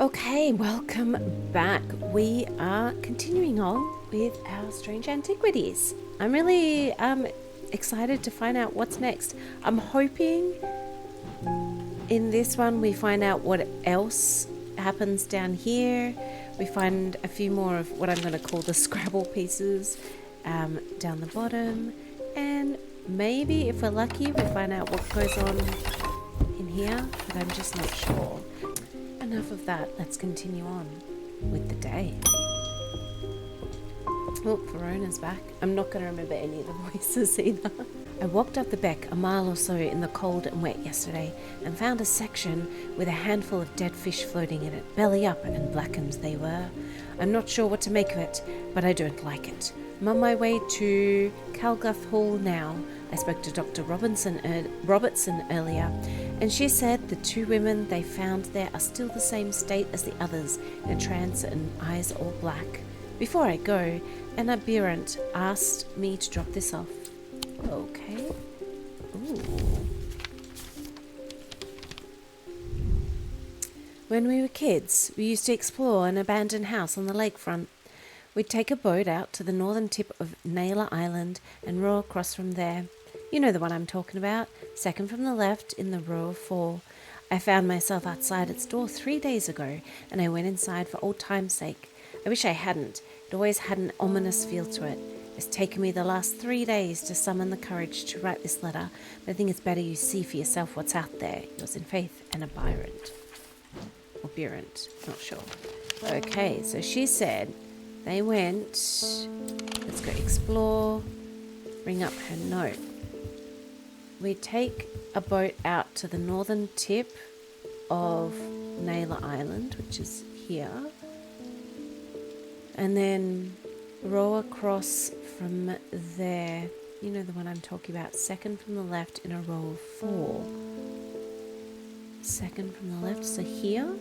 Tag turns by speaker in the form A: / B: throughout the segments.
A: Okay, welcome back. We are continuing on with our strange antiquities. I'm really excited to find out what's next. I'm hoping in this one we find out what else happens down here. We find a few more of what I'm going to call the Scrabble pieces down the bottom, and maybe if we're lucky we find out what goes on in here, but I'm just not sure. Enough of that, let's continue on with the day. Oh, Verona's back. I'm not going to remember any of the voices either. I walked up the beck a mile or so in the cold and wet yesterday and found a section with a handful of dead fish floating in it, belly up and blackened they were. I'm not sure what to make of it, but I don't like it. I'm on my way to Calguth Hall now. I spoke to Dr. Robertson earlier, and she said the two women they found there are still the same state as the others, in a trance and eyes all black. Before I go, an aberrant asked me to drop this off. Okay. Ooh. When we were kids, we used to explore an abandoned house on the lakefront. We'd take a boat out to the northern tip of Naylor Island and row across from there. You know the one I'm talking about, second from the left in the row of 4. I found myself outside its door 3 days ago, and I went inside for old time's sake. I wish I hadn't. It always had an ominous feel to it. It's taken me the last 3 days to summon the courage to write this letter, but I think it's better you see for yourself what's out there. Yours in faith, Anna Byrant. Or Burant, not sure. Okay, so she said they went, let's go explore, bring up her note. We take a boat out to the northern tip of Naylor Island, which is here, and then row across from there. You know the one I'm talking about, second from the left in a row of 4. Second from the left, so here.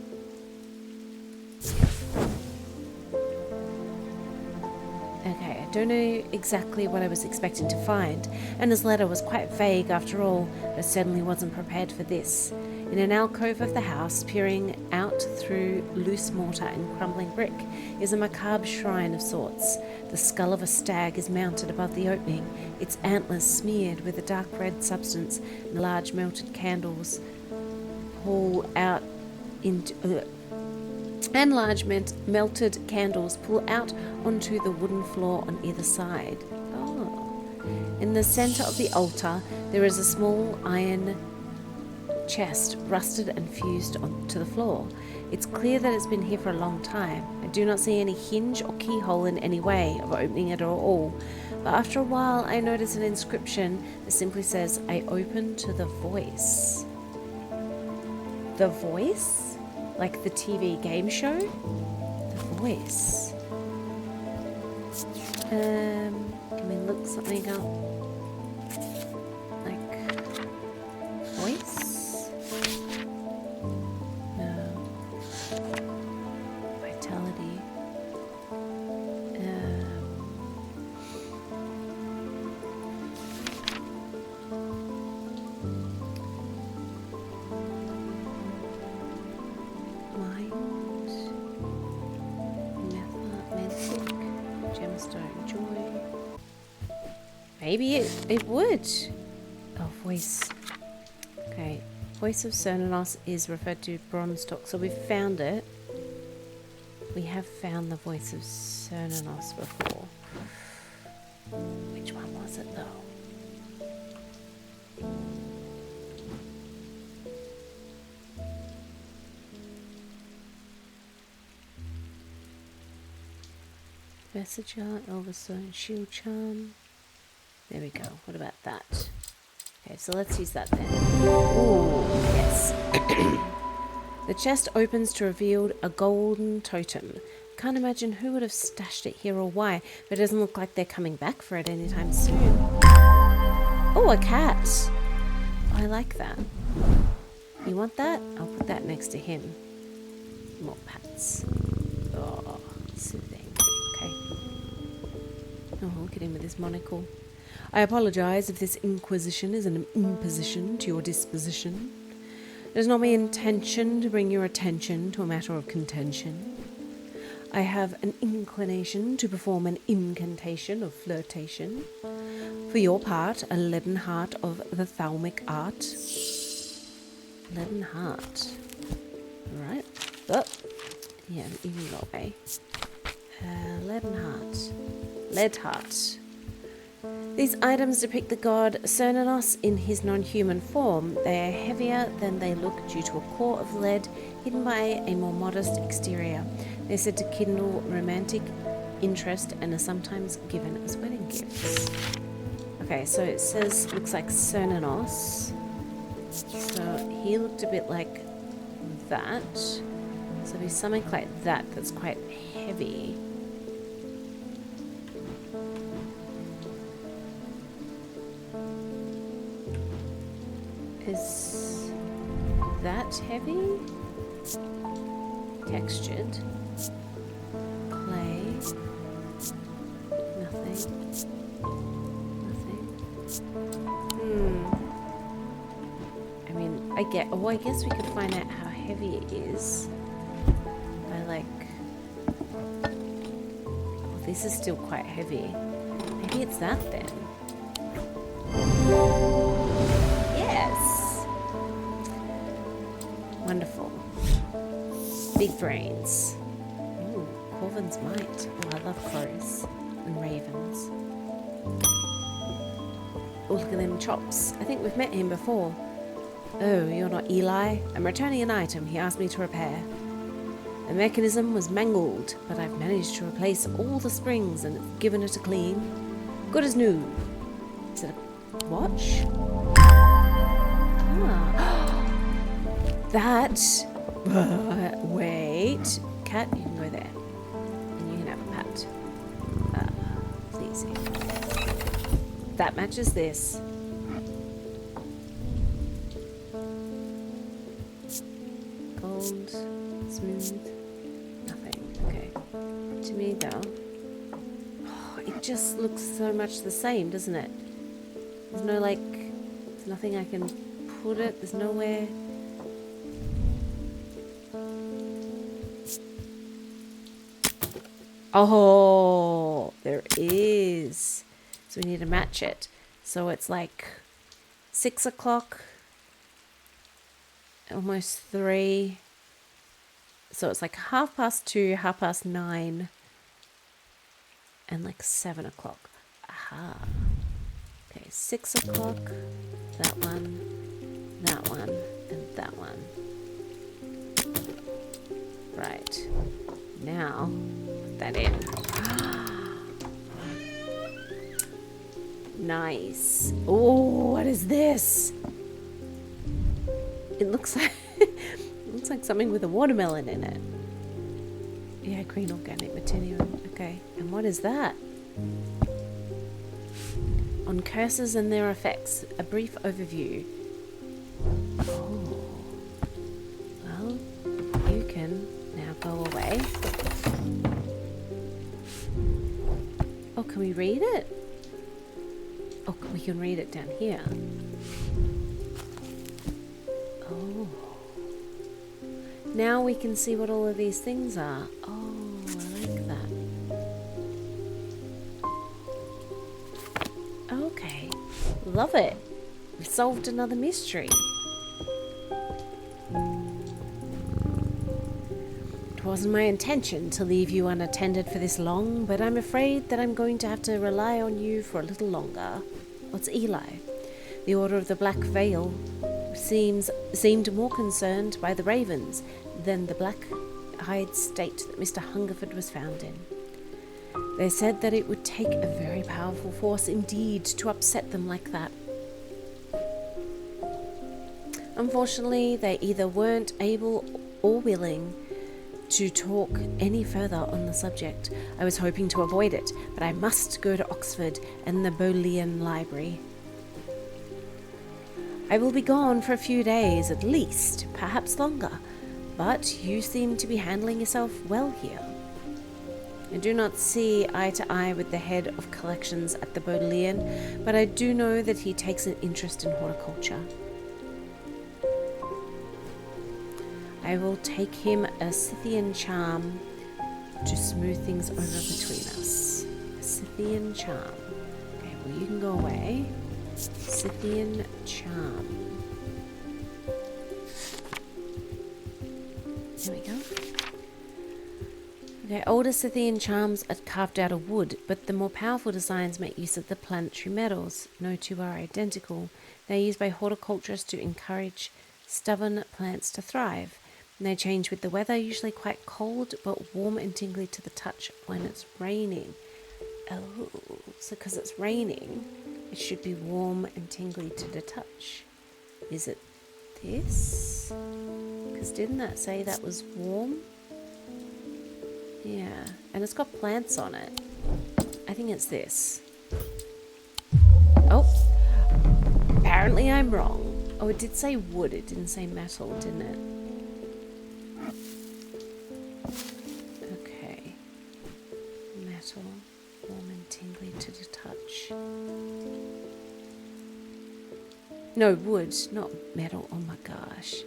A: Okay, I don't know exactly what I was expecting to find, and his letter was quite vague after all, but I certainly wasn't prepared for this. In an alcove of the house, peering out through loose mortar and crumbling brick, is a macabre shrine of sorts. The skull of a stag is mounted above the opening, its antlers smeared with a dark red substance, and large melted candles pull out into... and large melted candles pull out onto the wooden floor on either side. Oh. In the center of the altar, there is a small iron chest, rusted and fused onto the floor. It's clear that it's been here for a long time. I do not see any hinge or keyhole in any way of opening it at all. But after a while, I notice an inscription that simply says, "I open to the voice." The voice? Like the TV game show? The voice. Can we look something up? Like voice? No. Vitality. Gemstone joy. Maybe it would. Oh, voice. Okay. Voice of Cernanos is referred to Bronstock, so we've found it. We have found the voice of Cernanos before. Which one was it though? Messenger, Elvison, Shield Charm. There we go. What about that? Okay, so let's use that then. Ooh, yes. The chest opens to reveal a golden totem. Can't imagine who would have stashed it here or why, but it doesn't look like they're coming back for it anytime soon. Oh, a cat. Oh, I like that. You want that? I'll put that next to him. More pats. Oh, soothing. Oh, look at him with his monocle. I apologise if this inquisition is an imposition to your disposition. It is not my intention to bring your attention to a matter of contention. I have an inclination to perform an incantation of flirtation. For your part, a leaden heart of the thalmic art. Leaden heart. Alright. Oh. Yeah, you can go away. Leaden heart. Lead heart. These items depict the god Cernunnos in his non-human form. They are heavier than they look due to a core of lead hidden by a more modest exterior. They're said to kindle romantic interest and are sometimes given as wedding gifts. Okay, so it says, looks like Cernunnos. So he looked a bit like that. So it'd be something like that that's quite heavy. Is that heavy? Textured. Clay. Nothing. I mean, I guess we could find out how heavy it is by like... Oh, this is still quite heavy. Maybe it's that then. Yes! Wonderful. Big brains. Ooh, Corvin's might. Oh, I love crows and ravens. Oh, look at them chops. I think we've met him before. Oh, you're not Eli? I'm returning an item he asked me to repair. The mechanism was mangled, but I've managed to replace all the springs and given it a clean. Good as new. Is it a watch? Ah. That... wait. Cat, you can go there. And you can have a pat. Please. That matches this. Gold, smooth, nothing. Okay. To me though, oh, it just looks so much the same, doesn't it? There's no like, there's nothing I can put it, there's nowhere. Oh, there is. So we need to match it. So it's like 6 o'clock, almost 3. So it's like 2:30, 9:30, and like 7 o'clock. Aha. Okay, 6 o'clock, that one, and that one. Right. Now, put that in. Nice. Oh, what is this? It looks like it looks like something with a watermelon in it. Yeah, green organic material. Okay, and what is that? On curses and their effects, a brief overview. Oh. Well, you can now go away. Oh, can we read it? Oh, we can read it down here. Oh. Now we can see what all of these things are. Oh, I like that. Okay. Love it. We've solved another mystery. It wasn't my intention to leave you unattended for this long, but I'm afraid that I'm going to have to rely on you for a little longer. What's Eli? The Order of the Black Veil seemed more concerned by the ravens than the black-eyed state that Mr. Hungerford was found in. They said that it would take a very powerful force indeed to upset them like that. Unfortunately, they either weren't able or willing to talk any further on the subject. I was hoping to avoid it, but I must go to Oxford and the Bodleian Library. I will be gone for a few days at least, perhaps longer, but you seem to be handling yourself well here. I do not see eye to eye with the head of collections at the Bodleian, but I do know that he takes an interest in horticulture. I will take him a Scythian charm to smooth things over between us. A Scythian charm. Okay, well you can go away. Scythian charm. There we go. Okay, older Scythian charms are carved out of wood, but the more powerful designs make use of the planetary metals. No two are identical. They are used by horticulturists to encourage stubborn plants to thrive. And they change with the weather, usually quite cold, but warm and tingly to the touch when it's raining. Oh, so because it's raining, it should be warm and tingly to the touch. Is it this? Because didn't that say that was warm? Yeah, and it's got plants on it. I think it's this. Oh, apparently I'm wrong. Oh, it did say wood, it didn't say metal, didn't it? Okay. Metal, warm and tingly to the touch. No, wood, not metal. Oh my gosh.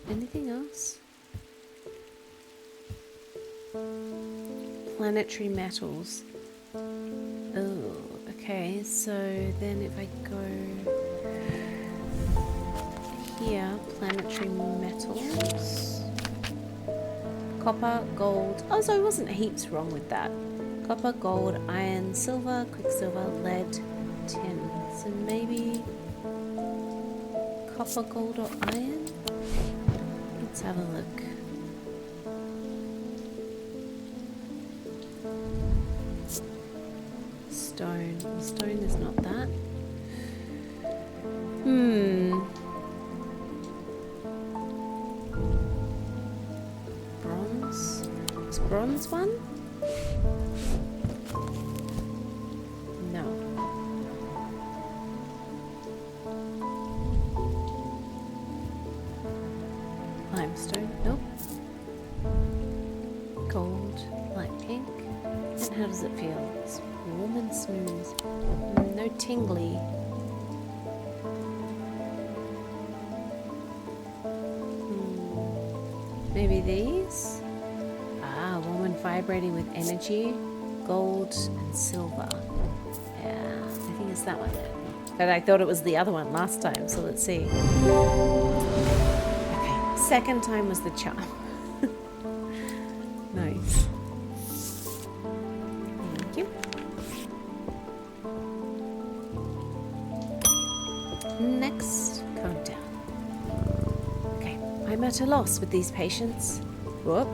A: Anything else? Planetary metals. Oh, okay. So then if I go here, planetary metals. Copper, gold. Oh, so it wasn't heaps wrong with that. Copper, gold, iron, silver, quicksilver, lead, tin. So maybe copper, gold, or iron? Let's have a look. Stone. Well, stone is not that. Bronze. Is bronze one? No. Limestone. Nope. Gold. Light pink. And how does it feel? It's warm and smooth. No tingly. Maybe these? Ah, warm and vibrating with energy. Gold and silver. Yeah, I think it's that one then. But I thought it was the other one last time, so let's see. Okay, second time was the charm. Nice. Thank you. Next, countdown. Okay, I'm at a loss with these patients. Whoop.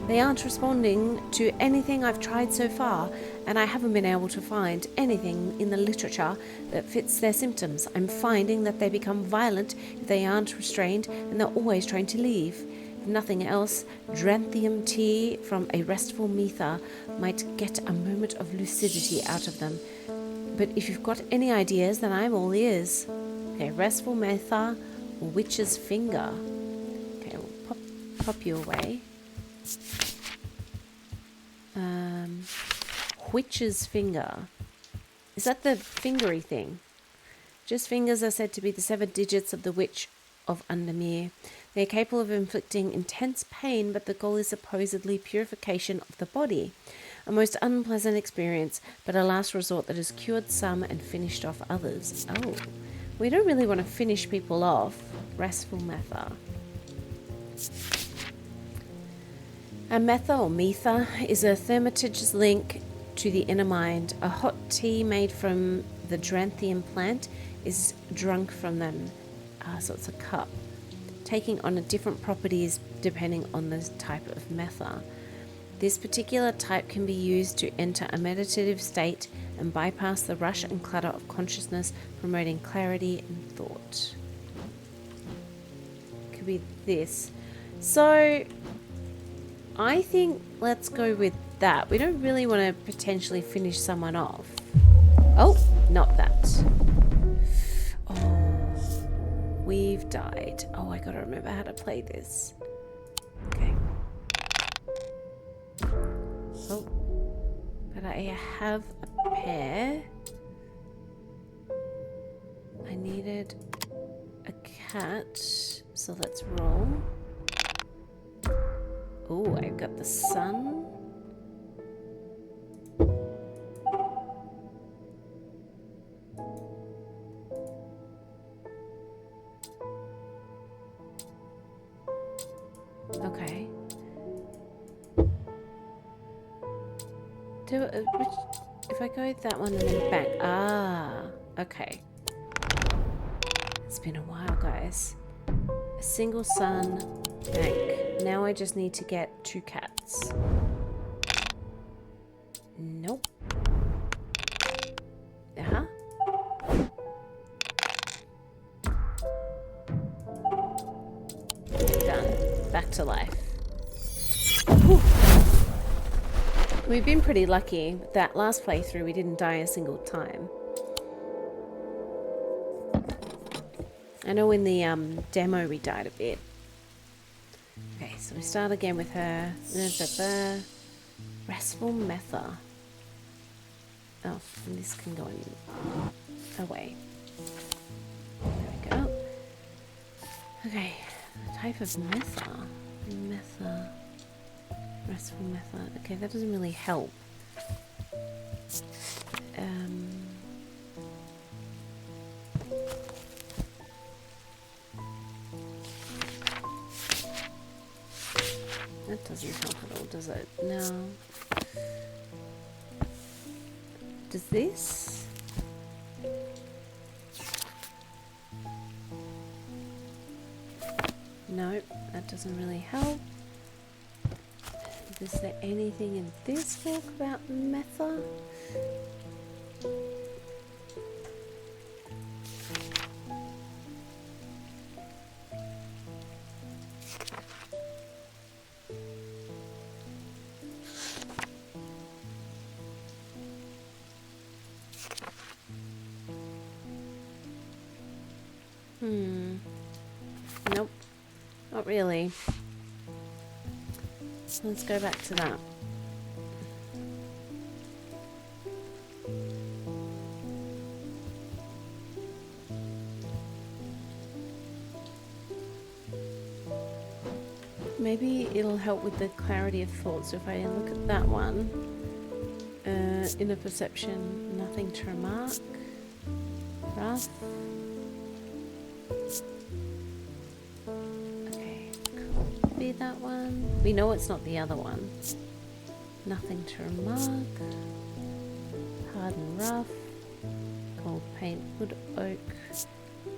A: They aren't responding to anything I've tried so far, and I haven't been able to find anything in the literature that fits their symptoms. I'm finding that they become violent if they aren't restrained, and they're always trying to leave. If nothing else, Dranthium tea from a restful mether might get a moment of lucidity out of them. But if you've got any ideas, then I'm all ears. Okay, restful mether or witch's finger. Okay, we'll pop you away. Witch's finger. Is that the fingery thing? Just fingers are said to be the 7 digits of the Witch of Undermere. They are capable of inflicting intense pain, but the goal is supposedly purification of the body. A most unpleasant experience, but a last resort that has cured some and finished off others. Oh, we don't really want to finish people off. Restful mether. A mether or mether is a thaumaturge's link to the inner mind. A hot tea made from the Dranthium plant is drunk from them. So it's a cup, taking on a different properties depending on the type of mether. This particular type can be used to enter a meditative state and bypass the rush and clutter of consciousness, promoting clarity and thought. Could be this. So I think let's go with that. We don't really want to potentially finish someone off. Oh, not that. Oh, we've died. Oh, I gotta remember how to play this. Okay. Oh, but I have a pair. I needed a cat, So let's roll. Oh, I've got the sun. Okay. If I go that one and then back. Ah, okay. It's been a while, guys. A single sun, bank. Now I just need to get 2 cats. Nope. Uh-huh. Done. Back to life. Whew. We've been pretty lucky. That last playthrough, we didn't die a single time. I know in the demo we died a bit. Okay, so we start again with her. Restful Metha. Oh, and this can go away. There we go. Okay, type of Metha. Metha. Restful Metha. Okay, that doesn't really help. That doesn't help at all, does it? No. Does this? Nope, that doesn't really help. Is there anything in this book about Metha? Nope, not really. Let's go back to that. Maybe it'll help with the clarity of thought. So if I look at that one, inner perception, nothing to remark. Rough. Okay, could be that one. We know it's not the other one. Nothing to remark. Hard and rough. Gold paint, wood, oak.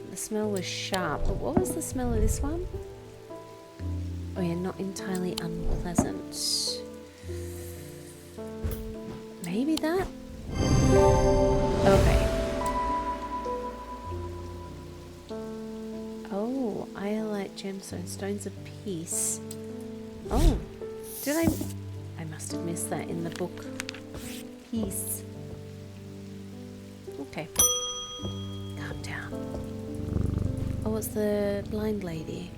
A: The smell was sharp, but what was the smell of this one? Oh yeah, not entirely unpleasant. Maybe that? Okay. Oh, iolite gemstone, stones of peace. Oh, did I must have missed that in the book. Peace. Okay. Calm down. Oh, it's the blind lady.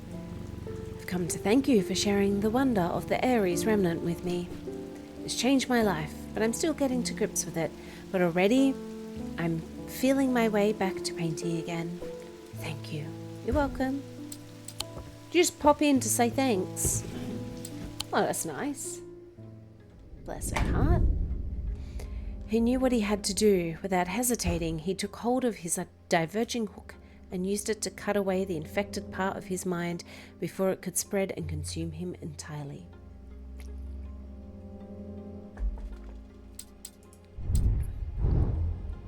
A: I've come to thank you for sharing the wonder of the Ares remnant with me. It's changed my life, but I'm still getting to grips with it. But already, I'm feeling my way back to painting again. Thank you. You're welcome. Did you just pop in to say thanks? Well, that's nice. Bless her heart. He knew what he had to do. Without hesitating, he took hold of his diverging hook and used it to cut away the infected part of his mind before it could spread and consume him entirely.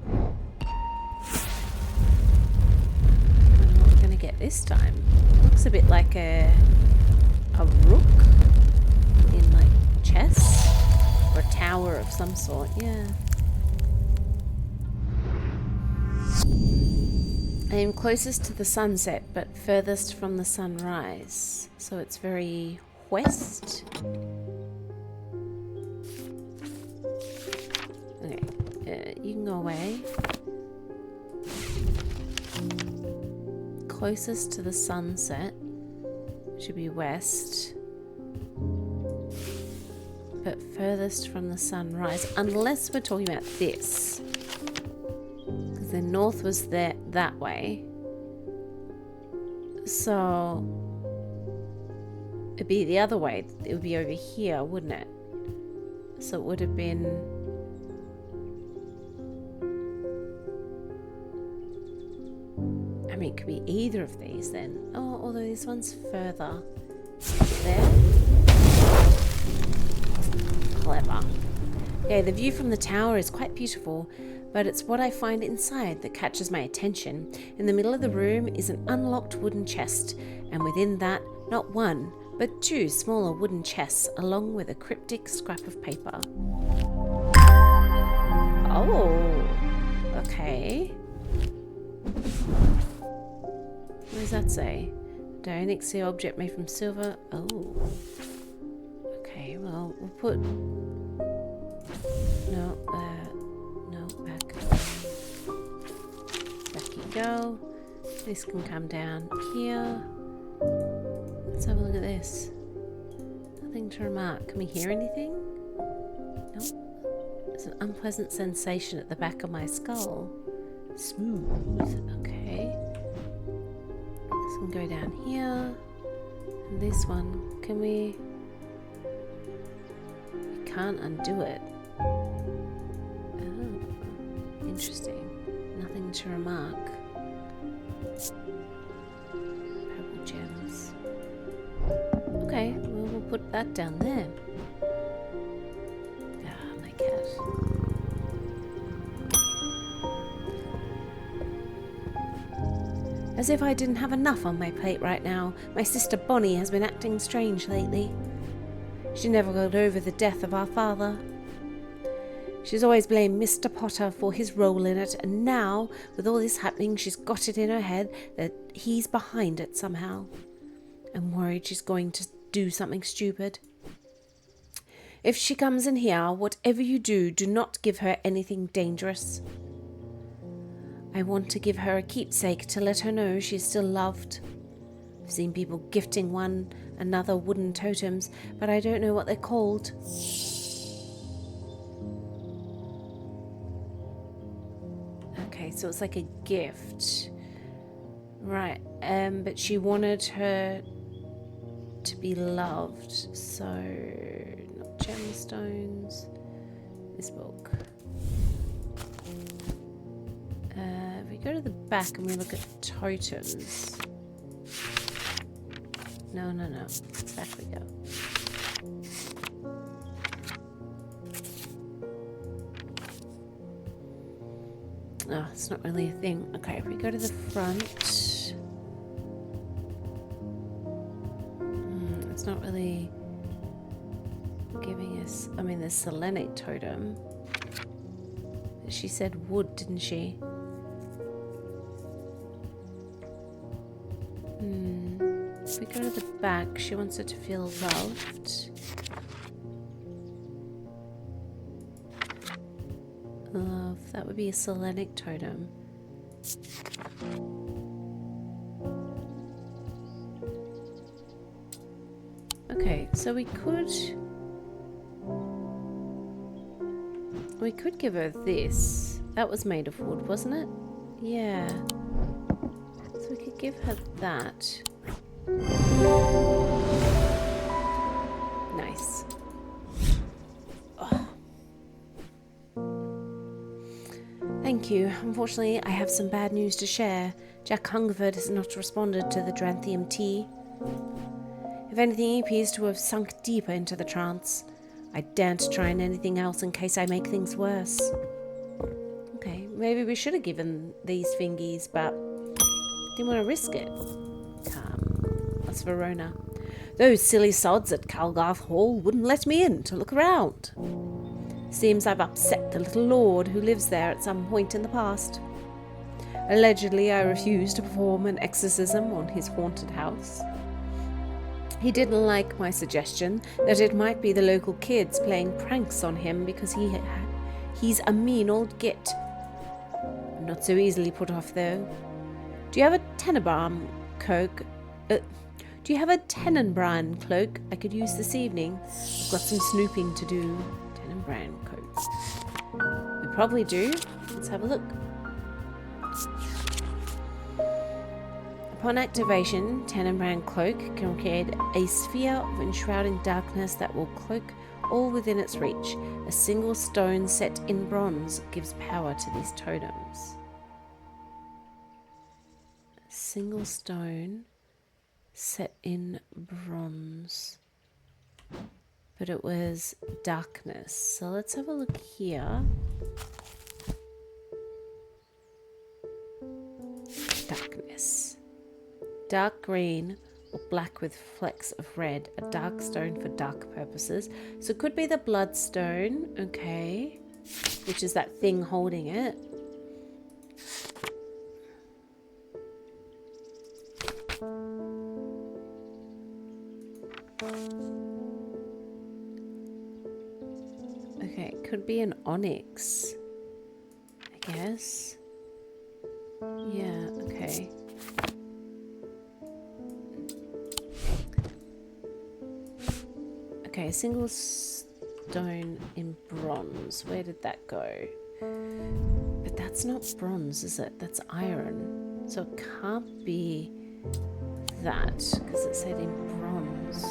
A: I wonder what we're going to get this time. Looks a bit like a rook in like chess or a tower of some sort, yeah. I am closest to the sunset, but furthest from the sunrise. So it's very west. Okay, you can go away. Closest to the sunset should be west, but furthest from the sunrise, unless we're talking about this. The north was there that way, so It'd be the other way. It would be over here, wouldn't it? So it would have been... I mean, it could be either of these then. Oh, although this one's further. There. Clever. Okay, the view from the tower is quite beautiful, but it's what I find inside that catches my attention. In the middle of the room is an unlocked wooden chest, and within that, not one, but two smaller wooden chests, along with a cryptic scrap of paper. Oh, okay. What does that say? Don't see object made from silver. Oh. Okay, well, we'll put... No, back. Back you go. This can come down here. Let's have a look at this. Nothing to remark. Can we hear anything? No. There's an unpleasant sensation at the back of my skull. Smooth. Okay. This can go down here. And this one, can we... We can't undo it. Oh, interesting. Nothing to remark. Purple gems. Okay, well, we'll put that down there. Ah, my cat. As if I didn't have enough on my plate right now, my sister Bonnie has been acting strange lately. She never got over the death of our father. She's always blamed Mr. Potter for his role in it, and now, with all this happening, she's got it in her head that he's behind it somehow. I'm worried she's going to do something stupid. If she comes in here, whatever you do, do not give her anything dangerous. I want to give her a keepsake to let her know she's still loved. I've seen people gifting one another wooden totems, but I don't know what they're called. Okay, so it's like a gift. Right, but she wanted her to be loved, so not gemstones. This book. If we go to the back and we look at totems. No. Back we go. Oh, it's not really a thing. Okay, if we go to the front. It's not really giving us... I mean, there's Selenic totem. She said wood, didn't she? If we go to the back, she wants her to feel loved. Love, that would be a Selenic totem. Okay, so we could give her this. That was made of wood, wasn't it? Yeah. So we could give her that. Nice. Oh. Thank you. Unfortunately, I have some bad news to share. Jack Hungerford has not responded to the Dranthium tea. If anything, he appears to have sunk deeper into the trance. I daren't try anything else in case I make things worse. Okay, maybe we should have given these fingies, but didn't want to risk it. That's Verona. Those silly sods at Calgarth Hall wouldn't let me in to look around. Seems I've upset the little lord who lives there at some point in the past. Allegedly, I refused to perform an exorcism on his haunted house. He didn't like my suggestion that it might be the local kids playing pranks on him because he's a mean old git. I'm not so easily put off, though. Do you have a Tenenbaum cloak? Do you have a Tenenbaum cloak I could use this evening? I've got some snooping to do. Tenenbaum cloak. We probably do. Let's have a look. Upon activation, Tenenbrand Cloak can create a sphere of enshrouding darkness that will cloak all within its reach. A single stone set in bronze gives power to these totems. A single stone set in bronze. But it was darkness. So let's have a look here. Darkness. Dark green or black with flecks of red. A dark stone for dark purposes. So it could be the bloodstone. Okay. Which is that thing holding it. Okay, it could be an onyx, I guess. Yeah, okay. Okay, a single stone in bronze. Where did that go? But that's not bronze, is it? That's iron. So it can't be that, because it said in bronze.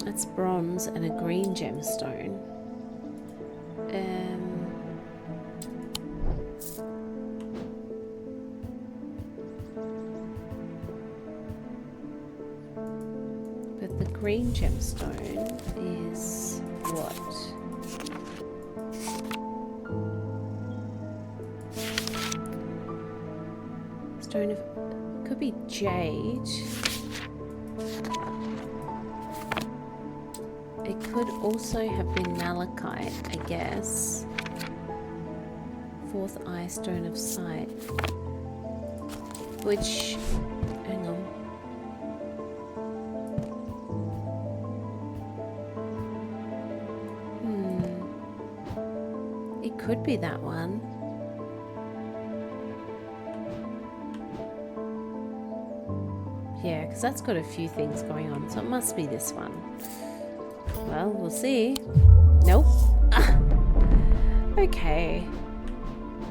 A: That's bronze and a green gemstone. But the green gemstone is what? Stone of... could be jade. It could also have been malachite, I guess. Fourth eye stone of sight. Which... hang on. It could be that one. Yeah, because that's got a few things going on, so it must be this one. Well, we'll see. Nope. Okay.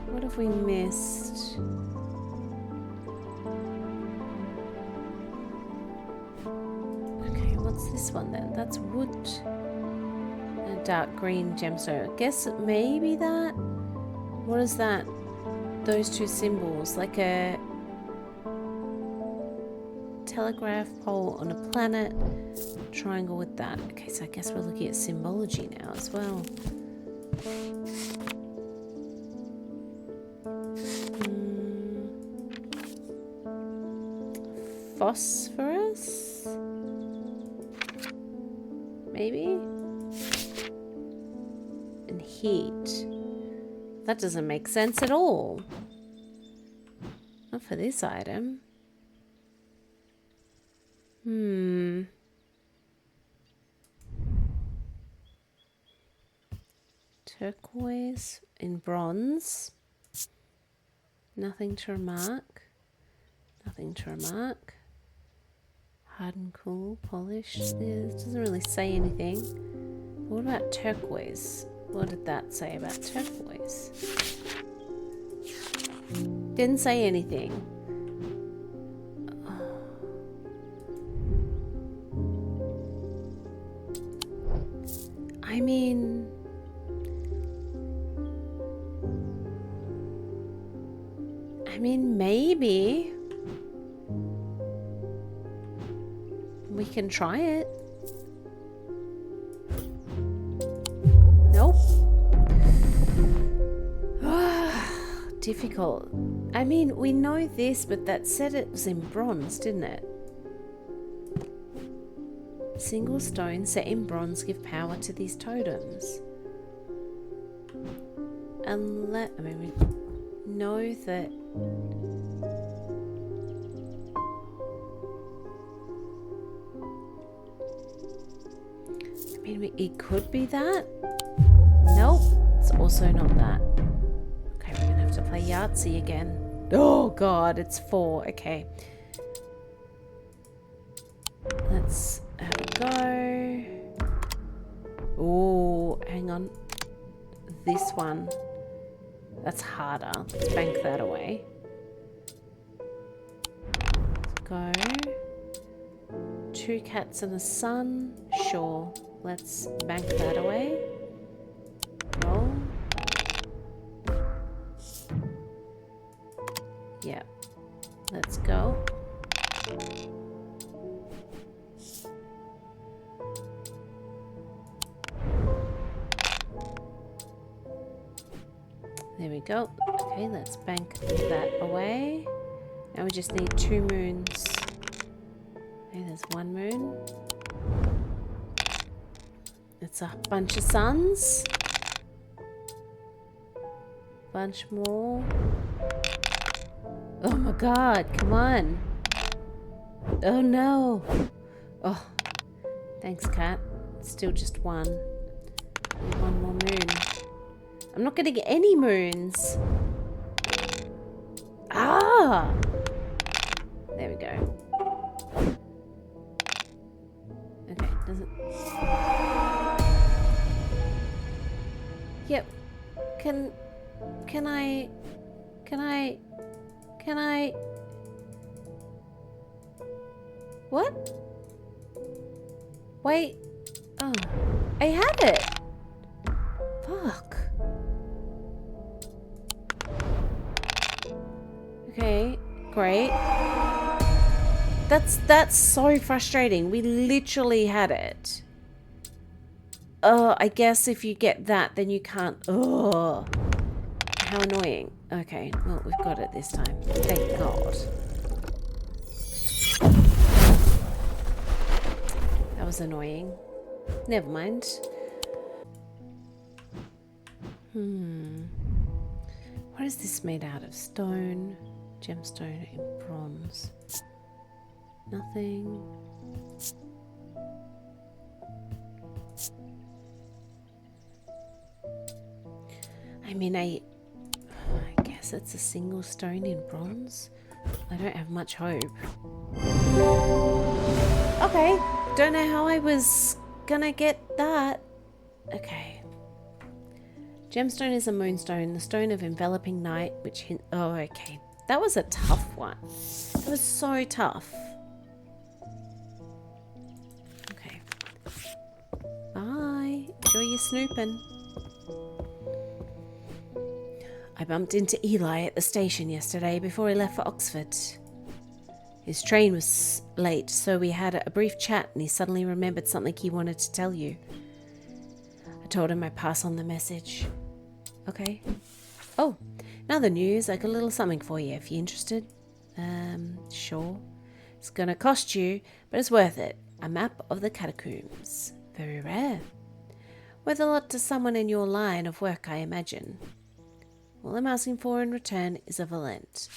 A: What have we missed? Okay, what's this one then? That's wood. And a dark green gemstone. I guess maybe that? What is that? Those two symbols. Like a telegraph pole on a planet. Triangle with that. Okay, so I guess we're looking at symbology now as well. Phosphorus? Maybe? And heat. That doesn't make sense at all. Not for this item. Turquoise in bronze. Nothing to remark. Nothing to remark. Hard and cool, polished. Yeah, it doesn't really say anything. What about turquoise? What did that say about turquoise? Didn't say anything. I mean... maybe we can try it. Nope. Difficult. I mean, we know this, but that said it was in bronze, didn't it? Single stone set in bronze give power to these totems. Unless, I mean, we know that. I mean, it could be that. Nope, it's also not that. Okay, we're gonna have to play Yahtzee again. Oh god, it's 4. Okay. Let's Have a go. Oh, hang on. This one. That's harder. Let's bank that away. Let's go. 2 cats and a sun. Sure. Let's bank that away. Roll. Yep. Let's go. There we go. Okay, let's bank that away. Now we just need 2 moons. Okay, there's 1 moon. It's a bunch of suns. Bunch more. Oh my god, come on. Oh no. Oh, thanks, cat. It's still just 1. Need 1 more moon. I'm not getting any moons. Ah! There we go. Okay, doesn't... Yep. Can I... What? Wait. Oh. I had it. Fuck. Okay, great. That's so frustrating. We literally had it. I guess if you get that, then you can't. Oh, how annoying. Okay, well, we've got it this time. Thank God. That was annoying. Never mind. What is this made out of? Stone, gemstone, and bronze. Nothing. I mean, I guess it's a single stone in bronze. I don't have much hope. Okay, don't know how I was gonna get that. Okay. Gemstone is a moonstone, the stone of enveloping night, which oh, okay. That was a tough one. That was so tough. Okay. Bye. Enjoy your snooping. I bumped into Eli at the station yesterday before he left for Oxford. His train was late, so we had a brief chat and he suddenly remembered something he wanted to tell you. I told him I'd pass on the message. Okay. Oh, another news. I got a little something for you if you're interested. Sure. It's gonna cost you, but it's worth it. A map of the catacombs. Very rare. Worth a lot to someone in your line of work, I imagine. All I'm asking for in return is a valent.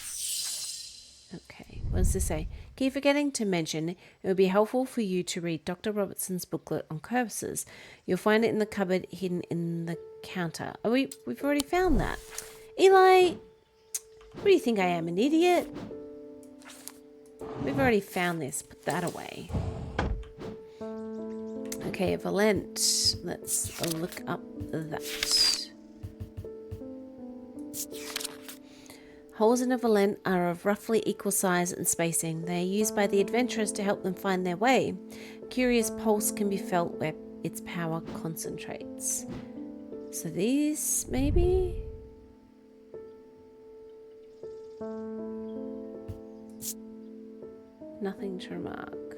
A: Okay, what does this say? Keep forgetting to mention it would be helpful for you to read Dr. Robertson's booklet on curses. You'll find it in the cupboard hidden in the counter. Oh, we've already found that. Eli, what do you think I am, an idiot? We've already found this. Put that away. Okay, valent. Let's look up that. Holes in a valent are of roughly equal size and spacing. They are used by the adventurers to help them find their way. A curious pulse can be felt where its power concentrates. So these, maybe? Nothing to remark.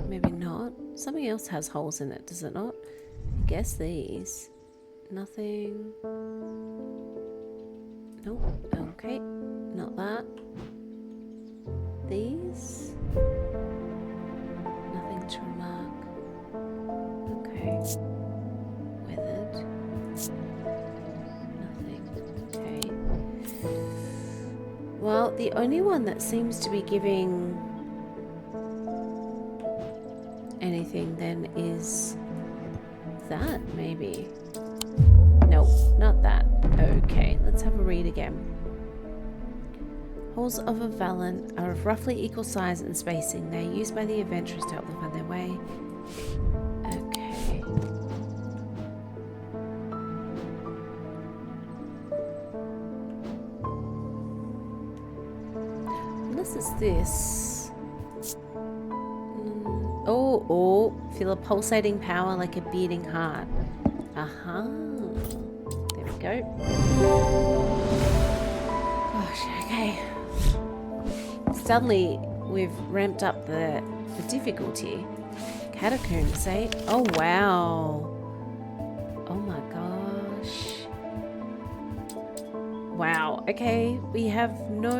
A: Maybe not. Something else has holes in it, does it not? I guess these. Nothing. Nope. Okay. Not that. These. Nothing to remark. Okay. Weathered. Nothing. Okay. Well, the only one that seems to be giving anything then is that, maybe. Nope, not that. Okay, let's have a read again. Holes of a Valen are of roughly equal size and spacing. They are used by the adventurers to help them find their way. Okay. Unless it's this. Oh, feel a pulsating power like a beating heart. Aha. There we go. Gosh, okay. Suddenly, we've ramped up the difficulty. Catacombs, eh? Oh, wow. Oh my gosh. Wow. Okay, we have no...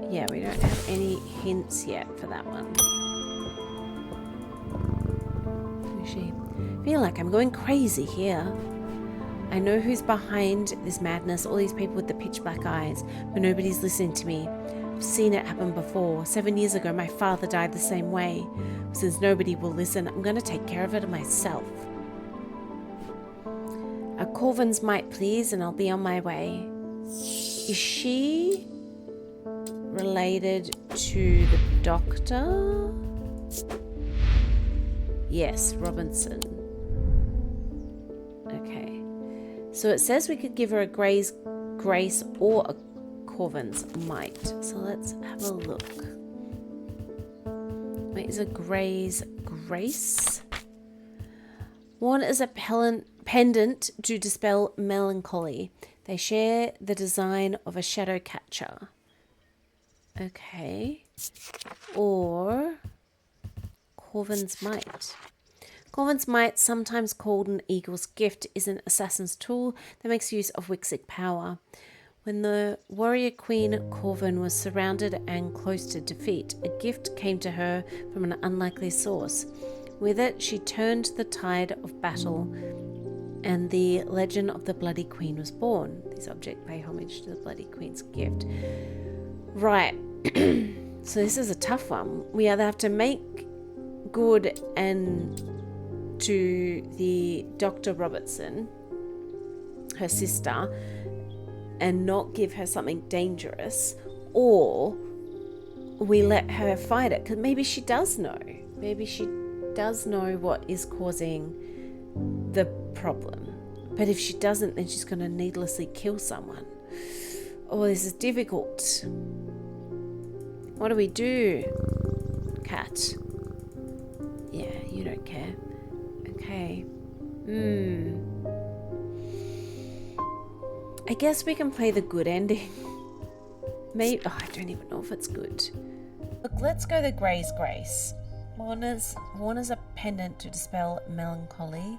A: Yeah, we don't have any hints yet for that one. I feel like I'm going crazy here. I know who's behind this madness, all these people with the pitch black eyes, but nobody's listening to me. I've seen it happen before. 7 years ago, my father died the same way. Since nobody will listen, I'm going to take care of it myself. A Corvin's might, please, and I'll be on my way. Is she related to the doctor? Yes, Robinson. Okay. So it says we could give her a Gray's Grace or a Corvin's Might. So let's have a look. Wait, is a Gray's Grace? Worn as a pendant to dispel melancholy. They share the design of a shadow catcher. Okay. Or Corvin's Might. Corvin's Might, sometimes called an eagle's gift, is an assassin's tool that makes use of Wixic power. When the warrior queen Corvin was surrounded and close to defeat, a gift came to her from an unlikely source. With it, she turned the tide of battle, and the legend of the Bloody Queen was born. These objects pay homage to the Bloody Queen's gift. Right. So this is a tough one. We either have to make good and to the Dr. Robertson, her sister, and not give her something dangerous, or we let her fight it, because maybe she does know. Maybe she does know what is causing the problem. But if she doesn't, then she's going to needlessly kill someone. Oh, this is difficult. What do we do? Cat. Yeah, you don't care. Okay. I guess we can play the good ending. Maybe. Oh, I don't even know if it's good. Look, let's go the Gray's Grace. Worn as a pendant to dispel melancholy.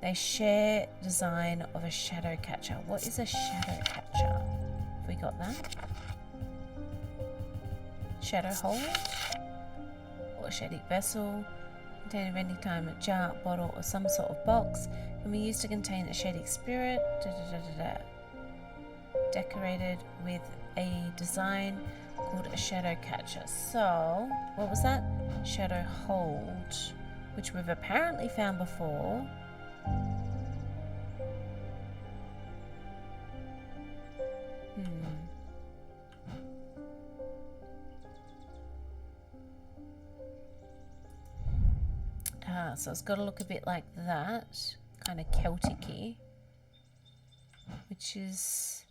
A: They share design of a shadow catcher. What is a shadow catcher? Have we got that? Shadow hold? Or shady vessel. Contained of any time a jar, bottle, or some sort of box. Can be used to contain a shady spirit. Decorated with a design called a shadow catcher. So, what was that? Shadow hold, which we've apparently found before. So it's got to look a bit like that, kind of Celtic-y, which is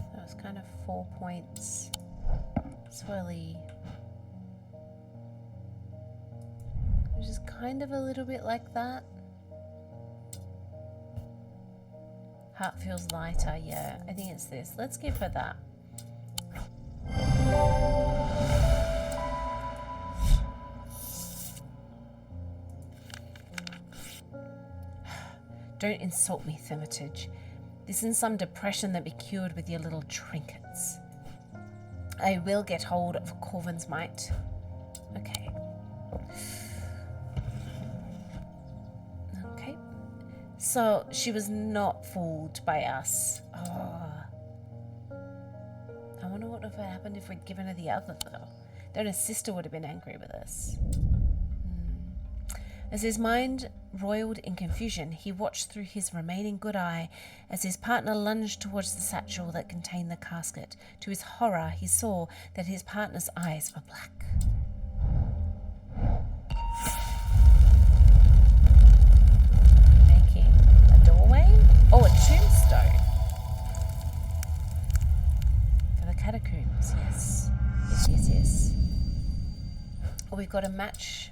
A: so it's kind of 4 points, swirly, which is kind of a little bit like that. Heart feels lighter, yeah. I think it's this. Let's give her that. Don't insult me, Themitage. This isn't some depression that be cured with your little trinkets. I will get hold of Corvin's Might. Okay. So she was not fooled by us. Oh. I wonder what would have happened if we'd given her the other, though. Then her sister would have been angry with us. As his mind roiled in confusion, he watched through his remaining good eye as his partner lunged towards the satchel that contained the casket. To his horror, he saw that his partner's eyes were black. Making a doorway? Oh, a tombstone. For the catacombs, yes. Yes. Oh, we've got to match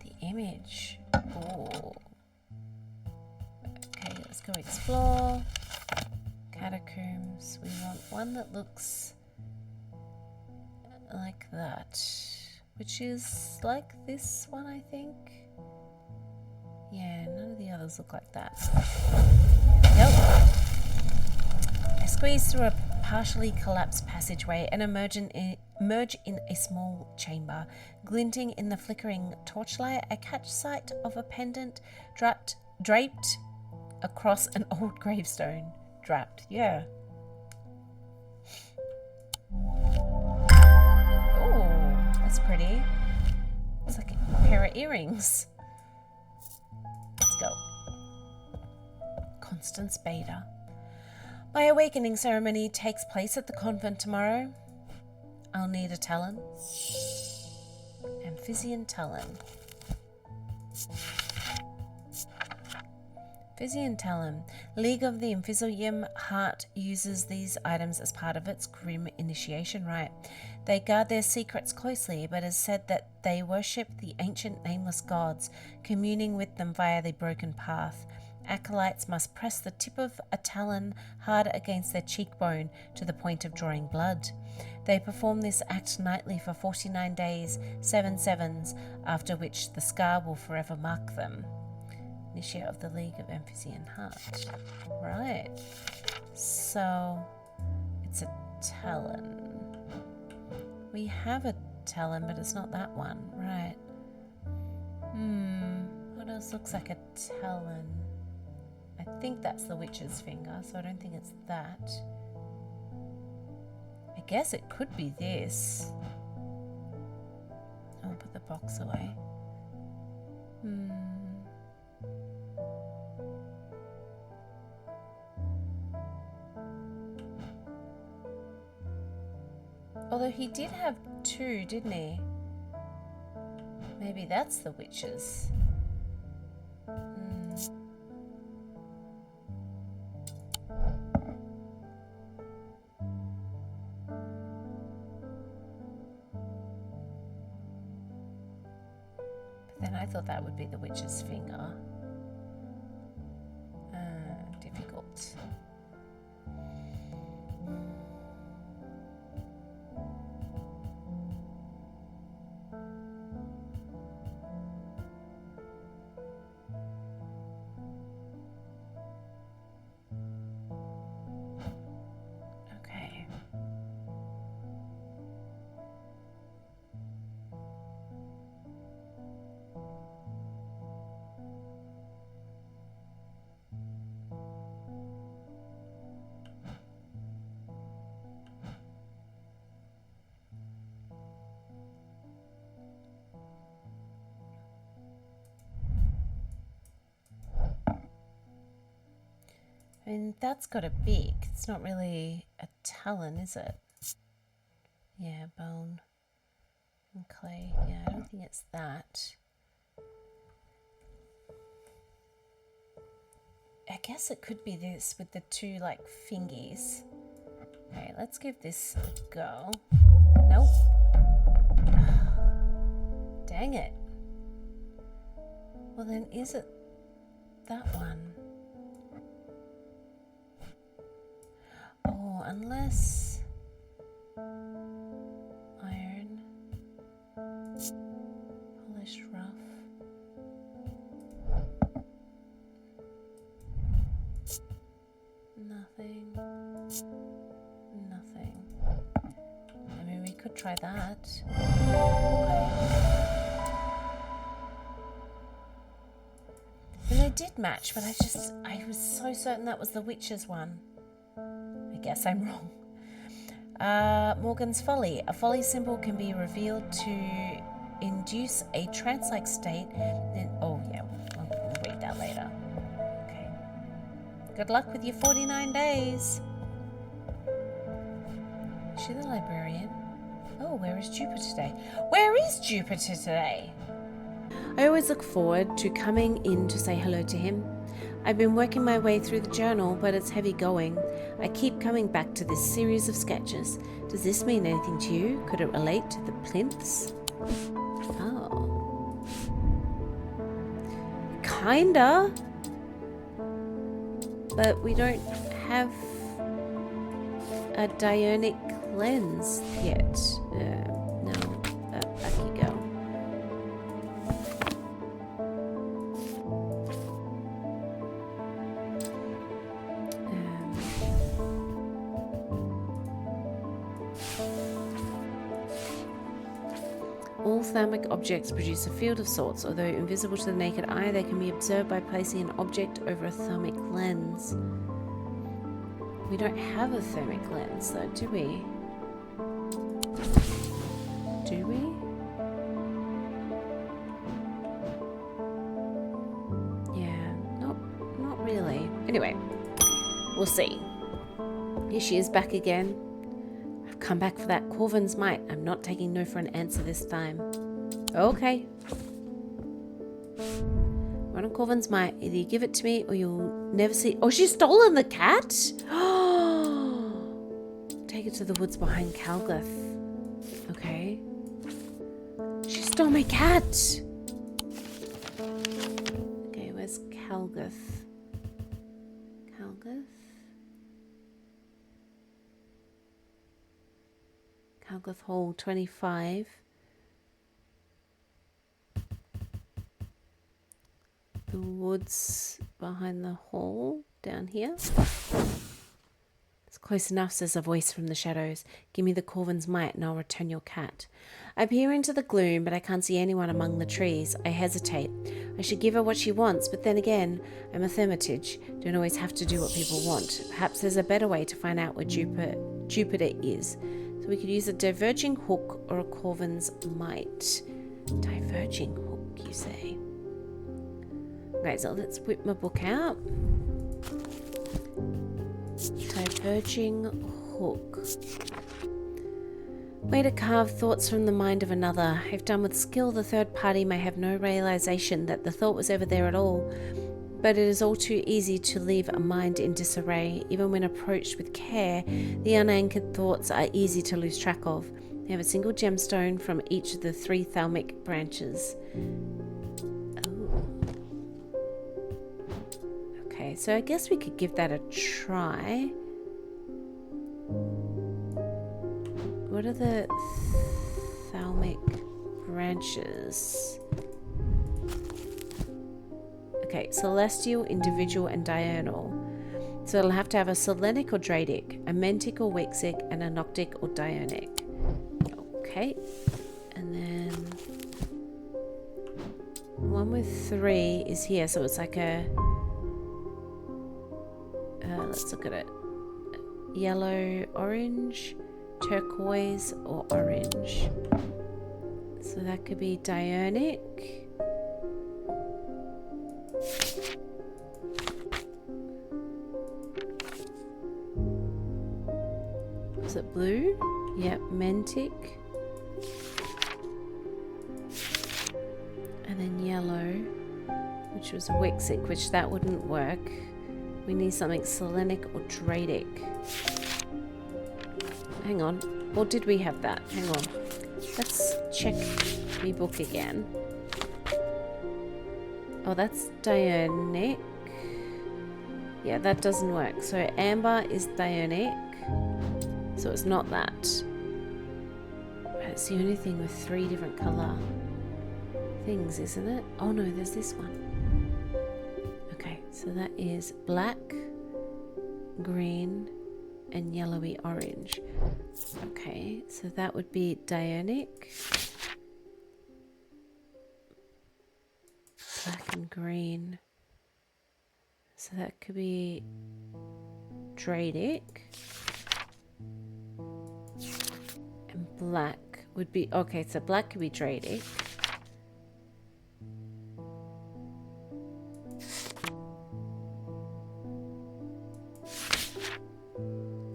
A: the image. Oh. Okay, let's go explore. Catacombs. We want one that looks like that, which is like this one, I think. Yeah, none of the others look like that. Yep. I squeeze through a partially collapsed passageway and emerge in a small chamber. Glinting in the flickering torchlight, I catch sight of a pendant draped across an old gravestone. Draped, yeah. Oh, that's pretty. It's like a pair of earrings. Let's go. Constance Bader. My awakening ceremony takes place at the convent tomorrow. I'll need a talon. Amphibian talon. Amphibian talon. League of the Amphibian Heart uses these items as part of its grim initiation rite. They guard their secrets closely, but it is said that they worship the ancient nameless gods, communing with them via the broken path. Acolytes must press the tip of a talon hard against their cheekbone to the point of drawing blood. They perform this act nightly for 49 days, 7 sevens, after which the scar will forever mark them. Initiate of the League of Amphibian Heart. Right. So, it's a talon. We have a talon, but it's not that one. Right. What else looks like a talon? I think that's the witch's finger, so I don't think it's that. I guess it could be this. I'll put the box away. Although he did have two, didn't he? Maybe that's the witch's. Then I thought that would be the witch's finger. Difficult. Okay. I mean, that's got a beak. It's not really a talon, is it? Yeah, bone and clay. Yeah, I don't think it's that. I guess it could be this with the two, like, fingies. Okay, let's give this a go. Nope. Dang it. Well, then is it that one? Oh, unless iron, polished rough. Nothing. I mean, we could try that. Okay. And I it did match, but I was so certain that was the witch's one. I guess I'm wrong. Morgan's Folly. A folly symbol can be revealed to induce a trance-like state. Oh, yeah, we'll read that later. Okay. Good luck with your 49 days. Is she the librarian? Oh, where is Jupiter today? Where is Jupiter today? I always look forward to coming in to say hello to him. I've been working my way through the journal, but it's heavy going. I keep coming back to this series of sketches. Does this mean anything to you? Could it relate to the plinths? Oh. Kinda. But we don't have a Dionic lens yet. No, back you go. All thermic objects produce a field of sorts. Although invisible to the naked eye, they can be observed by placing an object over a thermic lens. We don't have a thermic lens though, do we? Do we? Yeah, not really. Anyway, we'll see. Here she is back again. I've come back for that Corvin's Might. I'm not taking no for an answer this time. Okay. Run on Corvin's Might. Either you give it to me or you'll never see... Oh, she's stolen the cat? Take it to the woods behind Calgith. Okay. She stole my cat! Okay, where's Calgith? Calgith? Calgith Hall 25. The woods behind the hall down here. It's close enough, says a voice from the shadows. Give me the Corvin's Might and I'll return your cat. I peer into the gloom, but I can't see anyone among the trees. I hesitate. I should give her what she wants, but then again, I'm a thaumaturge. Don't always have to do what people want. Perhaps there's a better way to find out where Jupiter is. So we could use a diverging hook or a Corvin's Might. Diverging hook, you say? Okay, so let's whip my book out. Diverging hook. Way to carve thoughts from the mind of another. If done with skill, the third party may have no realization that the thought was ever there at all. But it is all too easy to leave a mind in disarray. Even when approached with care, the unanchored thoughts are easy to lose track of. They have a single gemstone from each of the 3 thalmic branches. Okay, so I guess we could give that a try. What are the thalmic branches? Okay, celestial, individual, and diurnal. So it'll have to have a selenic or dradic, a mentic or wexic, and a noctic or diurnic. Okay, and then one with 3 is here, so it's like a let's look at it. Yellow, orange, turquoise, or orange. So that could be diurnic. Was it blue? Yep, mentic. And then yellow, which was wexic, which that wouldn't work. We need something selenic or dradic. Hang on. Or did we have that? Hang on. Let's check my book again. Oh, that's diurnic. Yeah, that doesn't work. So amber is diurnic. So it's not that. But it's the only thing with 3 different colour things, isn't it? Oh no, there's this one. Okay, so that is black, green, and yellowy orange. Okay, so that would be diurnic. Black and green. So that could be Dradic. And black would be... Okay, so black could be Dradic.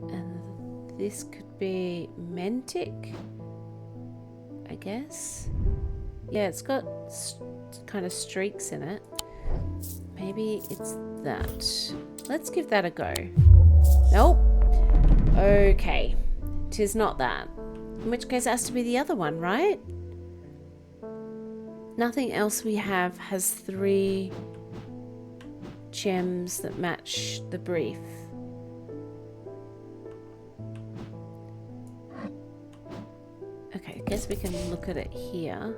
A: And this could be Mantic, I guess. Yeah, it's got kind of streaks in it. Maybe it's that. Let's give that a go. Nope. Okay. 'Tis not that. In which case it has to be the other one, right? Nothing else we have has 3 gems that match the brief. Okay, I guess we can look at it here.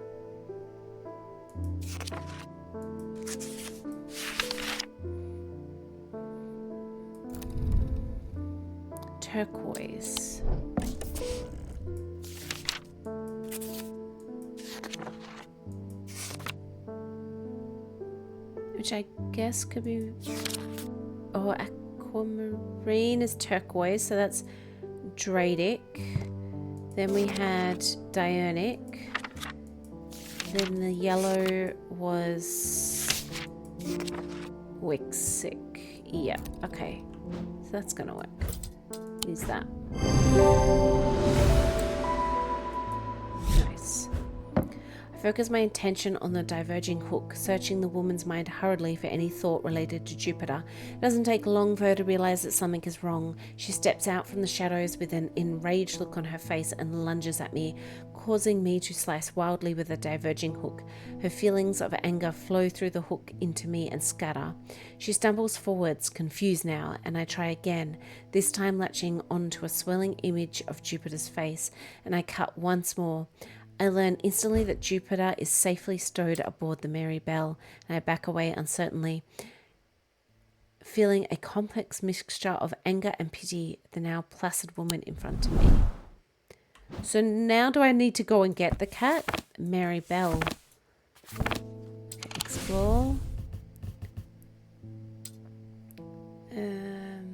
A: Turquoise. Which I guess could be... Oh, aquamarine is turquoise, so that's Dradic. Then we had Diurnic. Then the yellow was Wixic. Yeah, okay. So that's gonna work. Use that. Nice. I focus my attention on the diverging hook, searching the woman's mind hurriedly for any thought related to Jupiter. It doesn't take long for her to realize that something is wrong. She steps out from the shadows with an enraged look on her face and lunges at me, causing me to slice wildly with the diverging hook. Her feelings of anger flow through the hook into me and scatter. She stumbles forwards, confused now, and I try again, this time latching onto a swelling image of Jupiter's face, and I cut once more. I learn instantly that Jupiter is safely stowed aboard the Mary Bell, and I back away uncertainly, feeling a complex mixture of anger and pity at the now placid woman in front of me. So now do I need to go and get the cat? Mary Bell. Okay, explore. There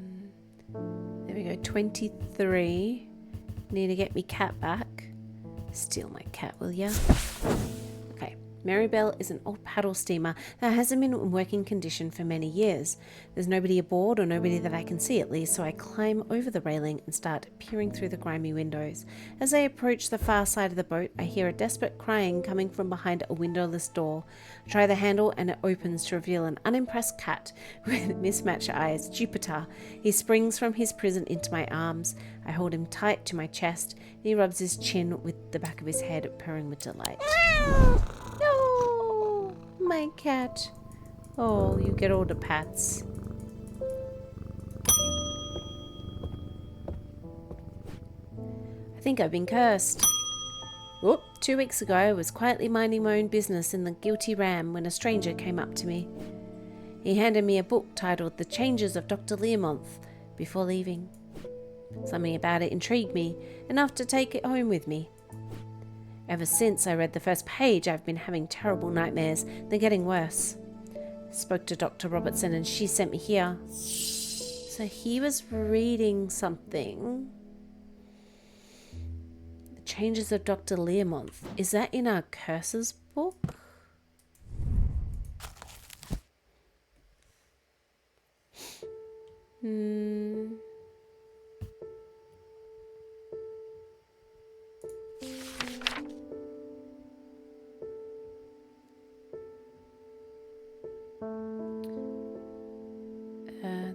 A: we go, 23. Need to get me cat back. Steal my cat, will ya? Okay. Mary Bell is an old paddle steamer that hasn't been in working condition for many years. There's nobody aboard, or nobody that I can see at least, so I climb over the railing and start peering through the grimy windows. As I approach the far side of the boat, I hear a desperate crying coming from behind a windowless door. I try the handle and it opens to reveal an unimpressed cat with mismatched eyes, Jupiter. He springs from his prison into my arms. I hold him tight to my chest, and he rubs his chin with the back of his head, purring with delight. No, my cat. Oh, you get all the pats. I think I've been cursed. Whoop, 2 weeks ago I was quietly minding my own business in the Guilty Ram when a stranger came up to me. He handed me a book titled The Changes of Dr. Learmonth before leaving. Something about it intrigued me, enough to take it home with me. Ever since I read the first page, I've been having terrible nightmares. They're getting worse. I spoke to Dr. Robertson and she sent me here. So he was reading something. The Changes of Dr. Learmonth. Is that in our curses book?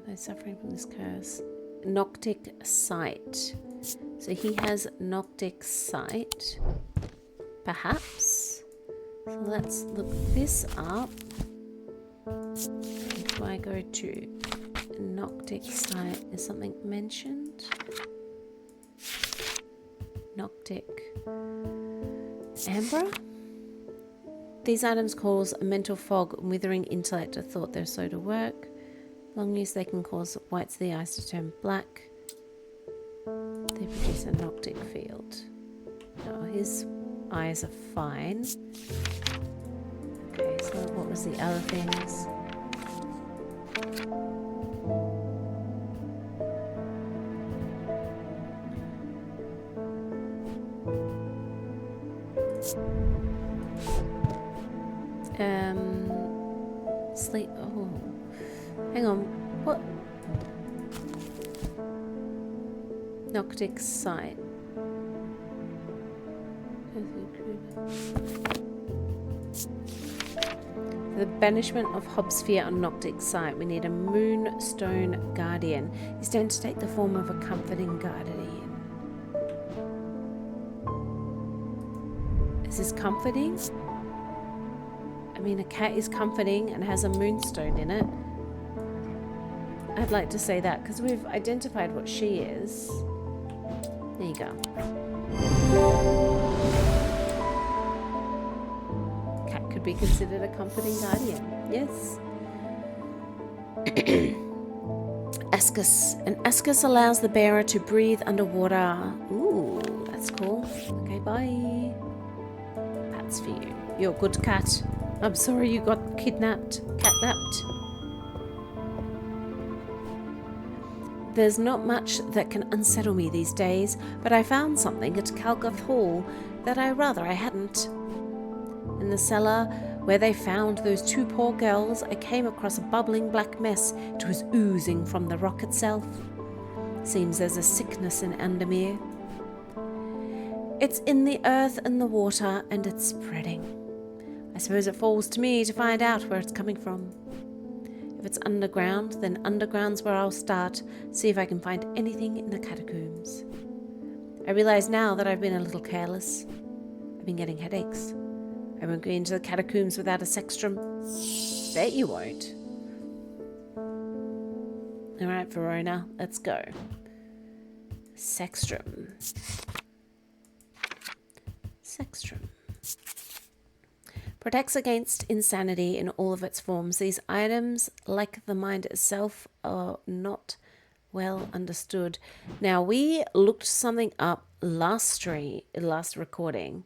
A: They're suffering from this curse. Noctic sight. So he has Noctic sight. Perhaps. So let's look this up. If I go to Noctic sight, is something mentioned? Noctic amber? These items cause a mental fog and withering intellect. I thought they're so to work. Long use, they can cause whites of the eyes to turn black. They produce a noctic field. No, his eyes are fine. Okay, so what was the other things? Sleep. Oh, hang on. What? Noctic site. The banishment of Hobsphere on Noctic site. We need a Moonstone Guardian. He's going to take the form of a comforting guardian. Is this comforting? I mean, a cat is comforting and has a moonstone in it. I'd like to say that because we've identified what she is. There you go. Cat could be considered a comforting guardian. Yes. Ascus. An ascus allows the bearer to breathe underwater. Ooh, that's cool. Okay, bye. Pats for you. You're a good cat. I'm sorry you got catnapped. There's not much that can unsettle me these days, but I found something at Calgoth Hall that I hadn't. In the cellar where they found those two poor girls, I came across a bubbling black mess. It was oozing from the rock itself. Seems there's a sickness in Andamir. It's in the earth and the water, and it's spreading. I suppose it falls to me to find out where it's coming from. If it's underground, then underground's where I'll start, see if I can find anything in the catacombs. I realise now that I've been a little careless. I've been getting headaches. I won't go into the catacombs without a sextrum. Bet you won't. Alright, Verona, let's go. Sextrum. Protects against insanity in all of its forms. These items, like the mind itself, are not well understood. Now, we looked something up last recording.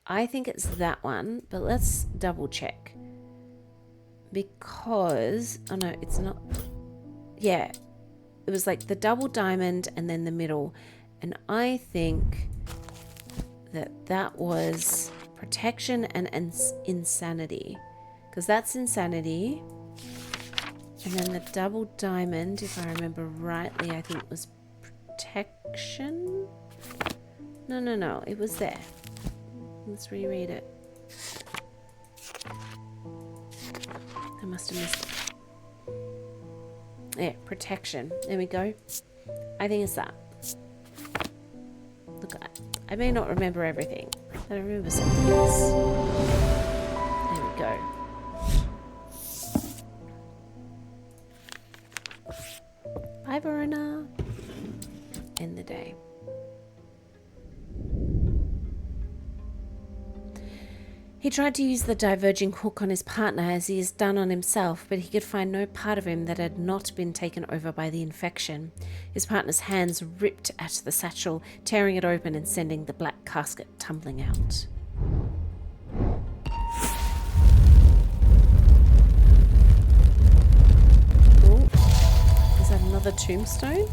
A: I think it's that one, but let's double check. Because, oh no, it's not. Yeah, it was like the double diamond and then the middle. And I think that was protection and insanity, because that's insanity, and then the double diamond, if I remember rightly, I think was protection. No, it was there. Let's reread it. I must have missed it. Yeah, protection. There we go. I think it's that. Look, I may not remember everything. I remember something else. There we go. Bye, Verona. End the day. He tried to use the diverging hook on his partner as he has done on himself, but he could find no part of him that had not been taken over by the infection. His partner's hands ripped at the satchel, tearing it open and sending the black casket tumbling out. Ooh. Is that another tombstone?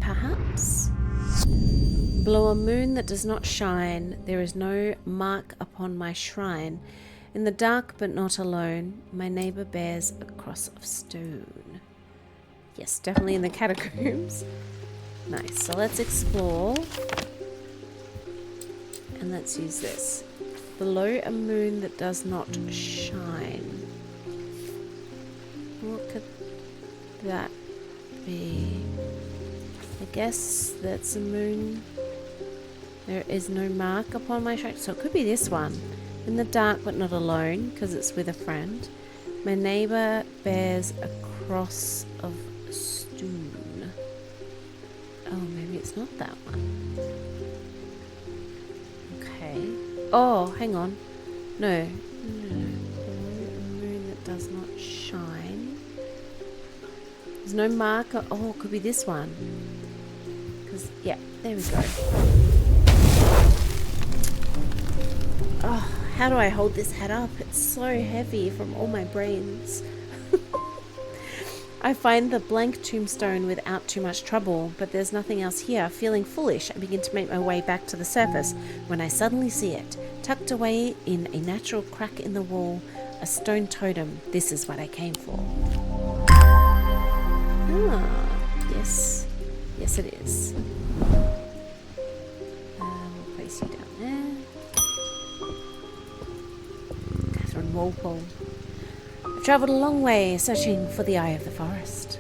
A: Perhaps? Below a moon that does not shine, there is no mark upon my shrine. In the dark but not alone, my neighbour bears a cross of stone. Yes, definitely in the catacombs. Nice, so let's explore. And let's use this. Below a moon that does not shine. What could that be? I guess that's a moon. There is no mark upon my shrine, so it could be this one. In the dark but not alone, because it's with a friend. My neighbour bears a cross of stone. Oh, maybe it's not that one. Okay. Oh, hang on. No. Below a moon that does not shine. There's no marker. Oh, it could be this one. Because, yeah, there we go. Oh, how do I hold this hat up? It's so heavy from all my brains. I find the blank tombstone without too much trouble, but there's nothing else here. Feeling foolish, I begin to make my way back to the surface when I suddenly see it. Tucked away in a natural crack in the wall, a stone totem. This is what I came for. Ah, yes. Yes, it is. We'll place you down there. Catherine Walpole. I've travelled a long way searching for the eye of the forest.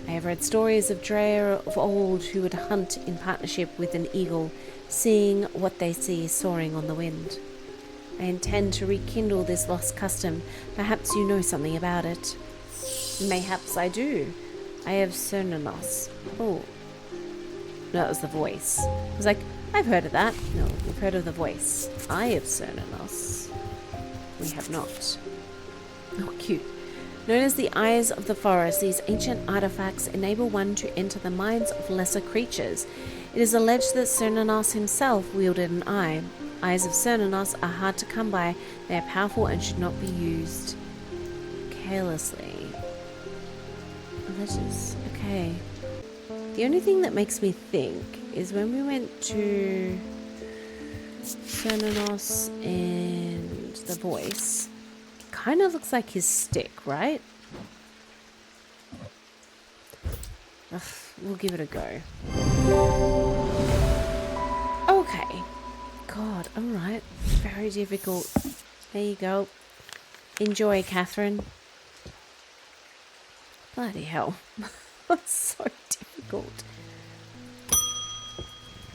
A: I have read stories of Dreyer of old who would hunt in partnership with an eagle, seeing what they see soaring on the wind. I intend to rekindle this lost custom. Perhaps you know something about it. Mayhaps I do. I have Cernanos. Oh. No, that was the voice. I was like, I've heard of that. No, we've heard of the voice. I have Cernanos. We have not. Oh, cute. Known as the Eyes of the Forest, these ancient artifacts enable one to enter the minds of lesser creatures. It is alleged that Cernanos himself wielded an eye. Eyes of Cernanos are hard to come by. They are powerful and should not be used carelessly. Delicious. Okay. The only thing that makes me think is when we went to Cernanos and the voice, it kind of looks like his stick, right? Ugh, we'll give it a go. Okay. God, alright. Very difficult. There you go. Enjoy, Catherine. Bloody hell. That's so difficult.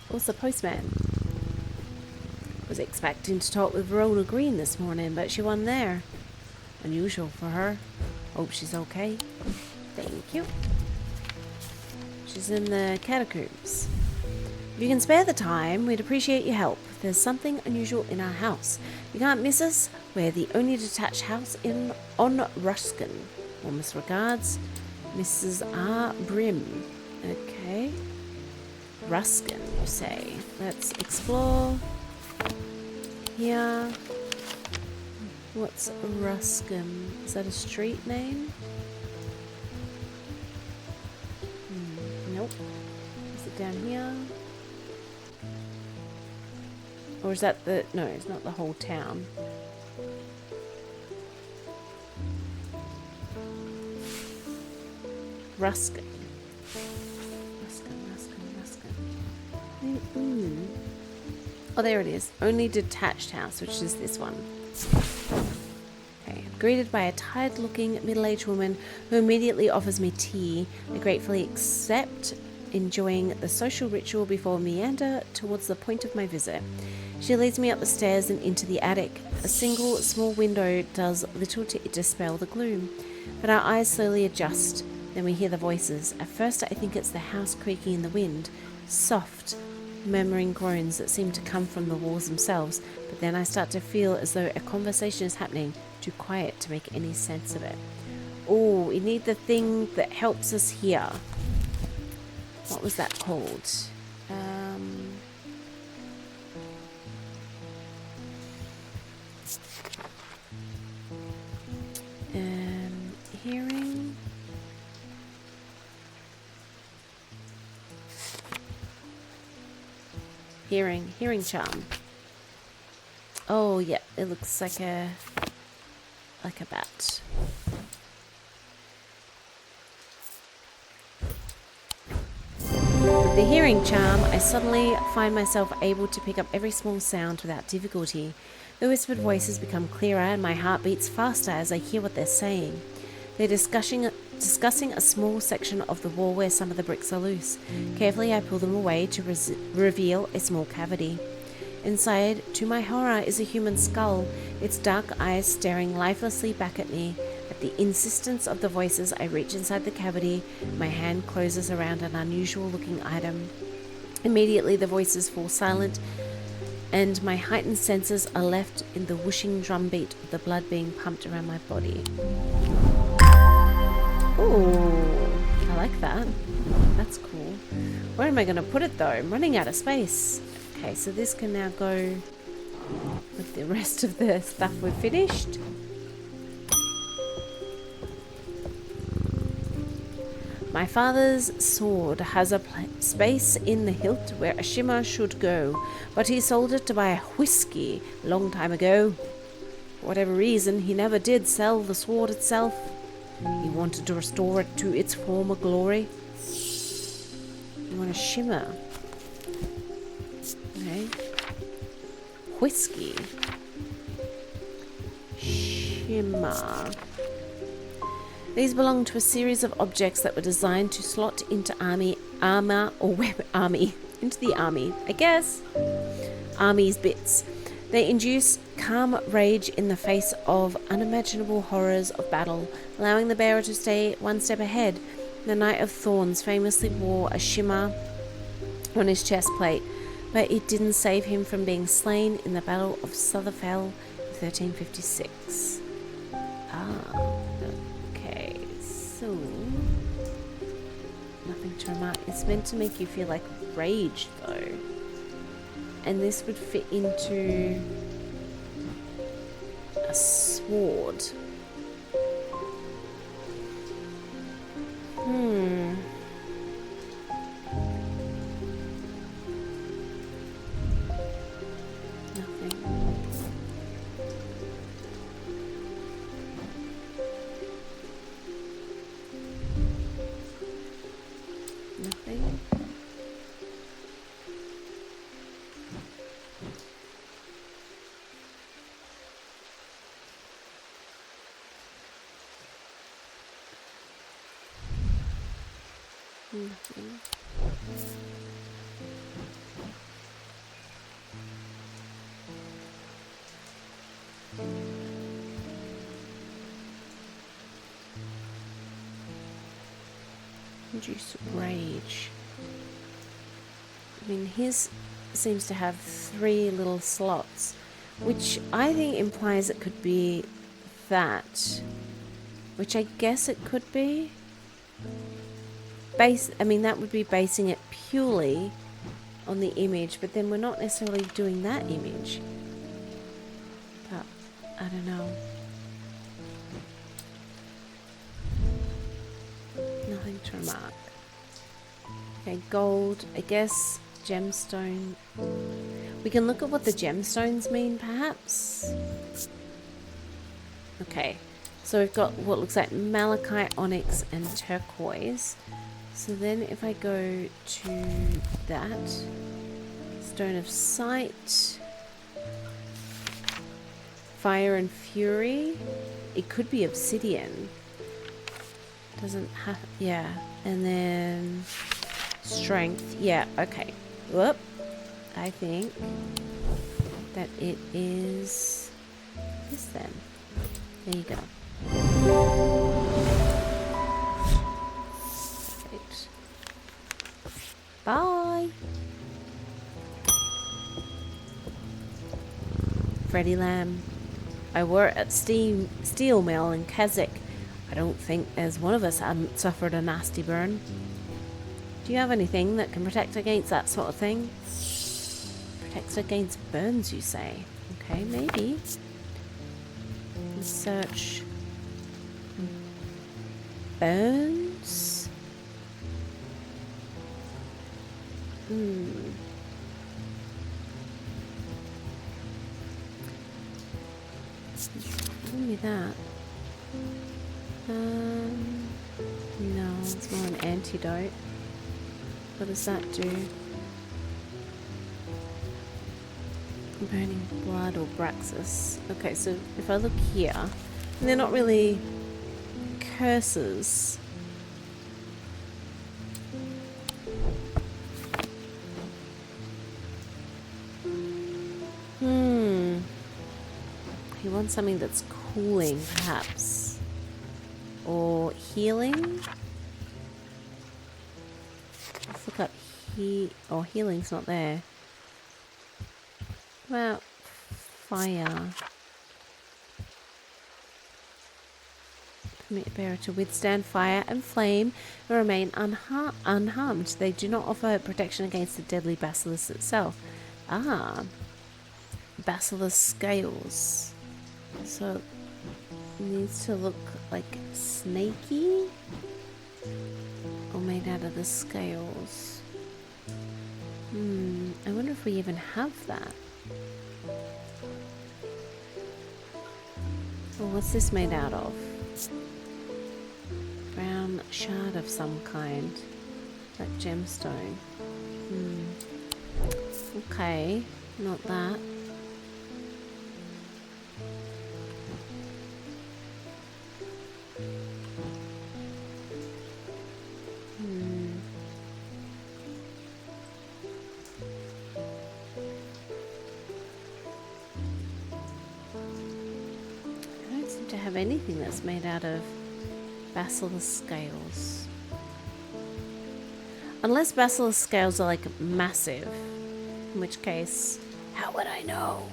A: What's the postman? Was expecting to talk with Verona Green this morning, but she wasn't there. Unusual for her. Hope she's okay. Thank you. She's in the catacombs. If you can spare the time, we'd appreciate your help. There's something unusual in our house. You can't miss us. We're the only detached house on Ruskin. Warmest regards, Mrs. R. Brim. Okay. Ruskin, you say. Let's explore. Here. What's Ruskin? Is that a street name? Nope. Is it down here? Or is that the... No, it's not the whole town. Ruskin. Oh, there it is. Only detached house, which is this one. Okay. Greeted by a tired-looking middle-aged woman who immediately offers me tea. I gratefully accept, enjoying the social ritual before meander towards the point of my visit. She leads me up the stairs and into the attic. A single small window does little to dispel the gloom, but our eyes slowly adjust. Then we hear the voices. At first I think it's the house creaking in the wind, soft, murmuring groans that seem to come from the walls themselves, but then I start to feel as though a conversation is happening, too quiet to make any sense of it. Oh, we need the thing that helps us hear. What was that called? Hearing. Hearing charm. Oh yeah, it looks like a bat. With the hearing charm, I suddenly find myself able to pick up every small sound without difficulty. The whispered voices become clearer and my heart beats faster as I hear what they're saying. They're discussing a small section of the wall where some of the bricks are loose. Carefully I pull them away to reveal a small cavity. Inside, to my horror, is a human skull, its dark eyes staring lifelessly back at me. At the insistence of the voices, I reach inside the cavity. My hand closes around an unusual-looking item. Immediately the voices fall silent, and my heightened senses are left in the whooshing drumbeat of the blood being pumped around my body. Ooh, I like that. That's cool. Where am I going to put it though? I'm running out of space. Okay, so this can now go with the rest of the stuff we've finished. My father's sword has a space in the hilt where a shimmer should go, but he sold it to buy a whiskey long time ago. For whatever reason, he never did sell the sword itself. He wanted to restore it to its former glory. You want a shimmer? Okay. Whiskey. Shimmer. These belong to a series of objects that were designed to slot into into the army, I guess. Army's bits. They induce calm rage in the face of unimaginable horrors of battle, allowing the bearer to stay one step ahead. The Knight of Thorns famously wore a shimmer on his chest plate, but it didn't save him from being slain in the Battle of Sutherfell in 1356. Okay, so nothing to remark. It's meant to make you feel like rage, though. And this would fit into a sword. Nothing. Nothing. Nothing. Induce rage. I mean, his seems to have 3 little slots, which I think implies it could be that, which I guess it could be. That would be basing it purely on the image, but then we're not necessarily doing that image. But I don't know. Nothing to remark. Okay, gold, I guess, gemstone. We can look at what the gemstones mean, perhaps. Okay, so we've got what looks like malachite, onyx, and turquoise. So then if I go to that, stone of sight, fire and fury, it could be obsidian. Doesn't have, yeah, and then strength, yeah, okay. Whoop, I think that it is this then. There you go. Perfect. Bye. Freddie Lamb. I work at steel mill in Keswick. I don't think there's one of us hadn't suffered a nasty burn. Do you have anything that can protect against that sort of thing? Protects against burns, you say? Okay, maybe. Let's search. Burns? Give me that. No, it's more an antidote. What does that do? Burning blood or Braxis. Okay, so if I look here, and they're not really curses. He wants something that's cooling, perhaps. Or healing? Let's look up healing's not there. Well, fire. Permit bearer to withstand fire and flame and remain unharmed. They do not offer protection against the deadly basilisk itself. Ah, basilisk scales. So it needs to look like snaky. all made out of the scales. I wonder if we even have that. Well, what's this made out of? Brown shard of some kind. Black gemstone. Okay, not that. I don't seem to have anything that's made out of basilisk scales. Unless basilisk scales are like massive, in which case, how would I know?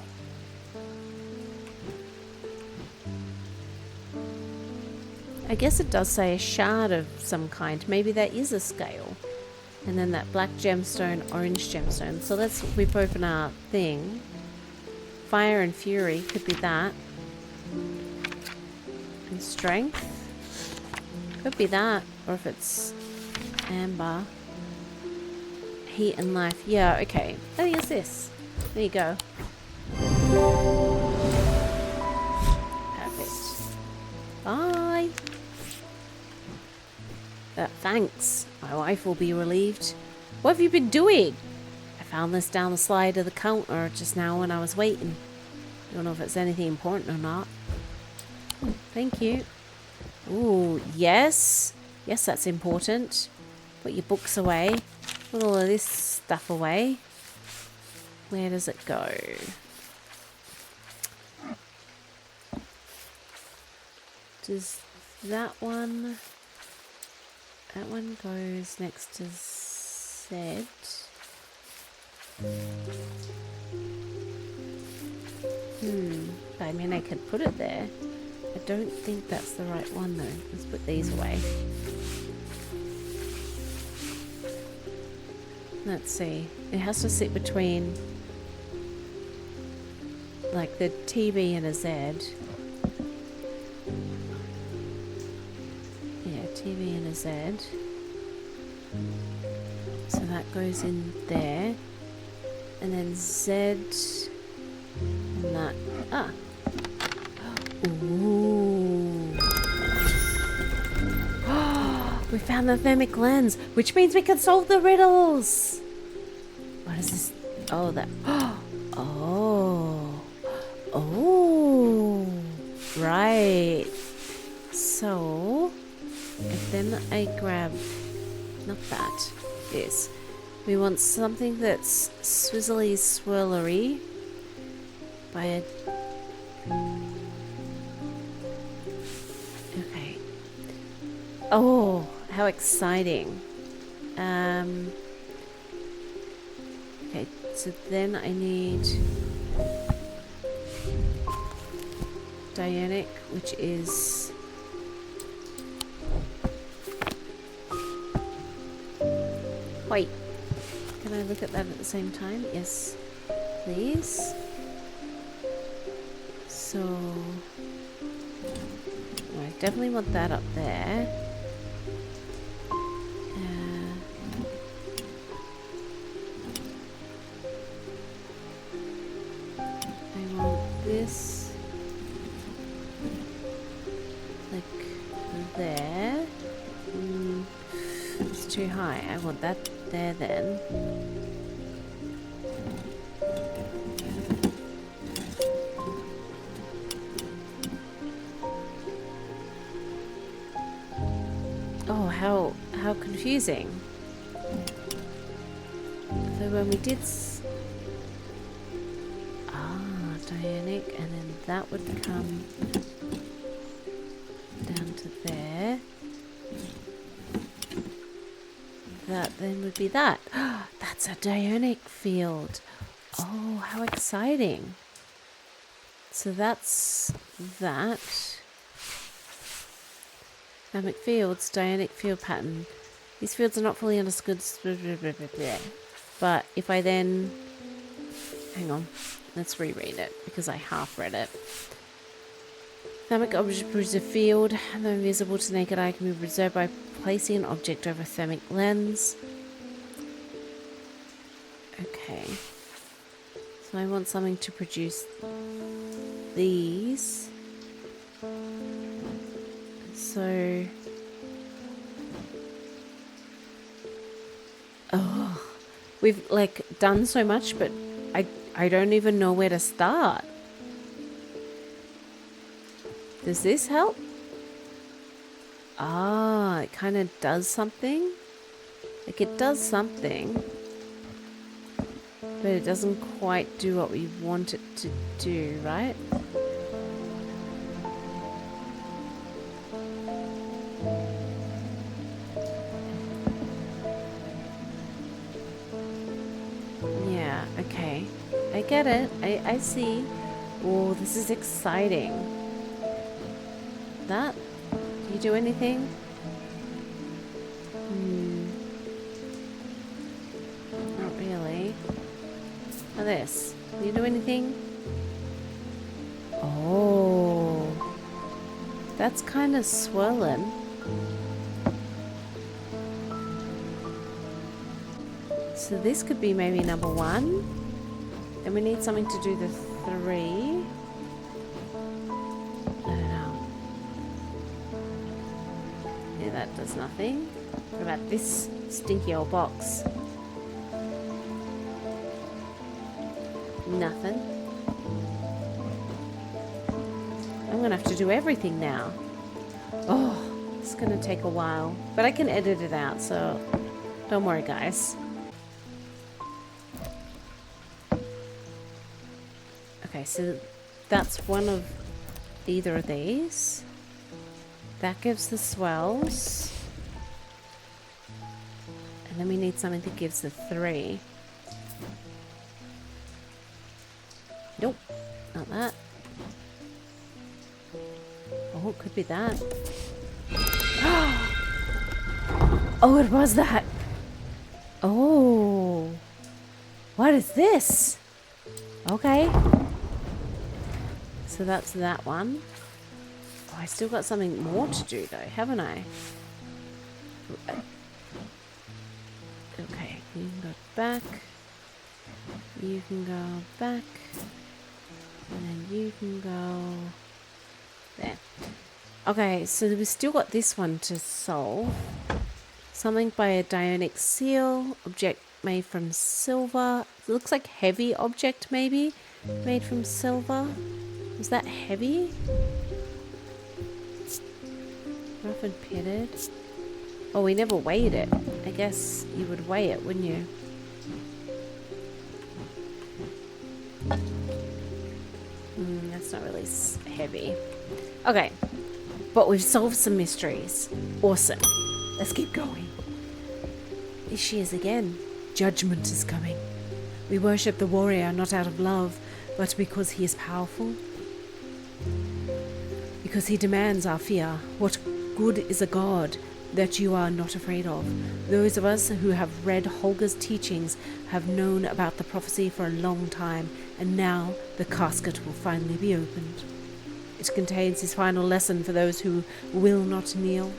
A: I guess it does say a shard of some kind. Maybe that is a scale. And then that black gemstone, orange gemstone. So let's whip open our thing. Fire and fury could be that. And strength could be that. Or if it's amber. Heat and life. Yeah, okay. I think it's this. There you go. Perfect. Bye. Thanks. My wife will be relieved. What have you been doing? I found this down the slide of the counter just now when I was waiting. Don't know if it's anything important or not. Oh, thank you. Ooh, yes. Yes, that's important. Put your books away. Put all of this stuff away. Where does it go? Does that one... That one goes next to Z. I mean, I could put it there. I don't think that's the right one though. Let's put these away. Let's see. It has to sit between like the TV and a Z. Yeah, TV and a Z. So that goes in there. And then Z and that. Ah. Ooh. We found the thermic lens, which means we can solve the riddles. What is this? Oh, that. Oh. Oh. Right. So, if then I grab, not that, this. We want something that's swizzly swirlery by a... Okay. Oh, how exciting. Okay, so then I need Dianic, which is... Wait. Can I look at that at the same time? Yes, please. So, I definitely want that up there. I want this like there. It's too high. I want that there then. Oh, how confusing. So when we did Dianic, and then that would come down to there. That then would be that. That's a Dianic field. Oh, how exciting. So that's that. Dynamic fields, Dianic field pattern. These fields are not fully understood. But if I then... Hang on. Let's reread it because I half read it. Thermic object is a field, though invisible to naked eye, can be preserved by placing an object over a thermic lens. Okay. So I want something to produce these. So... Oh, we've like done so much, but I don't even know where to start. Does this help? Ah, it kind of does something. Like it does something, but it doesn't quite do what we want it to do, right? Yeah, okay. I get it. I see. Oh, this is exciting. That? Do you do anything? Not really. Now this. Do you do anything? Oh. That's kind of swollen. So this could be maybe number 1. Then we need something to do the 3. That does nothing. What about this stinky old box? Nothing. I'm gonna have to do everything now. Oh, it's gonna take a while. But I can edit it out, so don't worry, guys. Okay, so that's one of either of these. That gives the swells. And then we need something that gives the 3. Nope, not that. Oh, it could be that. Oh, it was that. Oh. What is this? Okay. So that's that one. I still got something more to do though, haven't I? Okay, you can go back. You can go back. And then you can go there. Okay, so we've still got this one to solve. Something by a Dionic seal. Object made from silver. It looks like heavy object maybe. Made from silver. Is that heavy? Rough and pitted. Oh, we never weighed it. I guess you would weigh it, wouldn't you? That's not really heavy. Okay. But we've solved some mysteries. Awesome. Let's keep going. Here she is again. Judgment is coming. We worship the warrior not out of love, but because he is powerful. Because he demands our fear. What good is a god that you are not afraid of? Those of us who have read Holger's teachings have known about the prophecy for a long time, and now the casket will finally be opened. It contains his final lesson for those who will not kneel.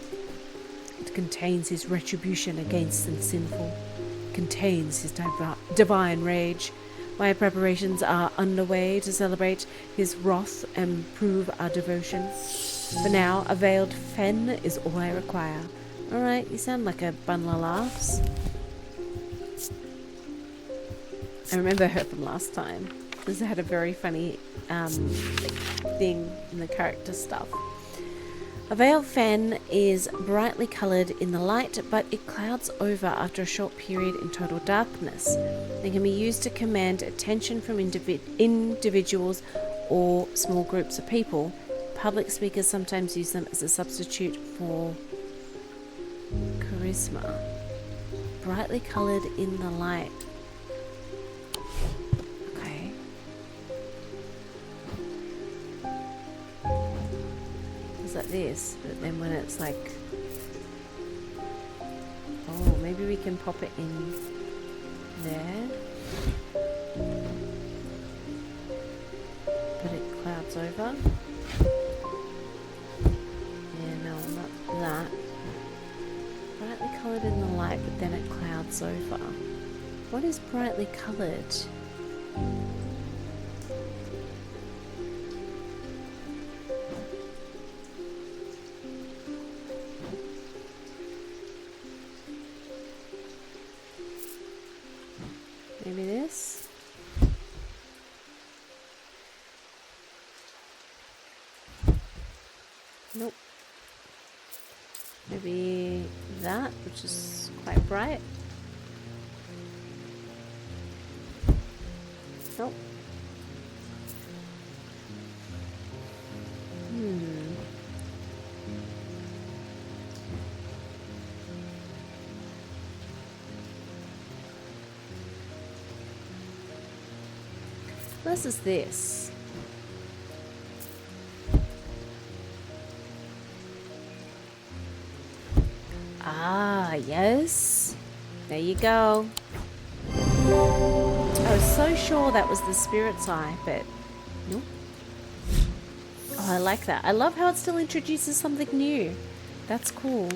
A: It contains his retribution against the sinful. It contains his divine rage. My preparations are underway to celebrate his wrath and prove our devotion. For now, a veiled fen is all I require. Alright, you sound like a bundle of laughs. I remember her from last time. This had a very funny thing in the character stuff. A veiled fen is brightly coloured in the light, but it clouds over after a short period in total darkness. They can be used to command attention from individuals or small groups of people. Public speakers sometimes use them as a substitute for charisma. Brightly coloured in the light. Okay. It's like this, but then when it's like... Oh, maybe we can pop it in there. But it clouds over. coloured in the light, but then it clouds over. What is brightly coloured? Maybe this? Nope. Maybe that, which is quite bright. Nope. What is this? Ah, yes. There you go. I was so sure that was the spirit's eye, but nope. Oh, I like that. I love how it still introduces something new. That's cool.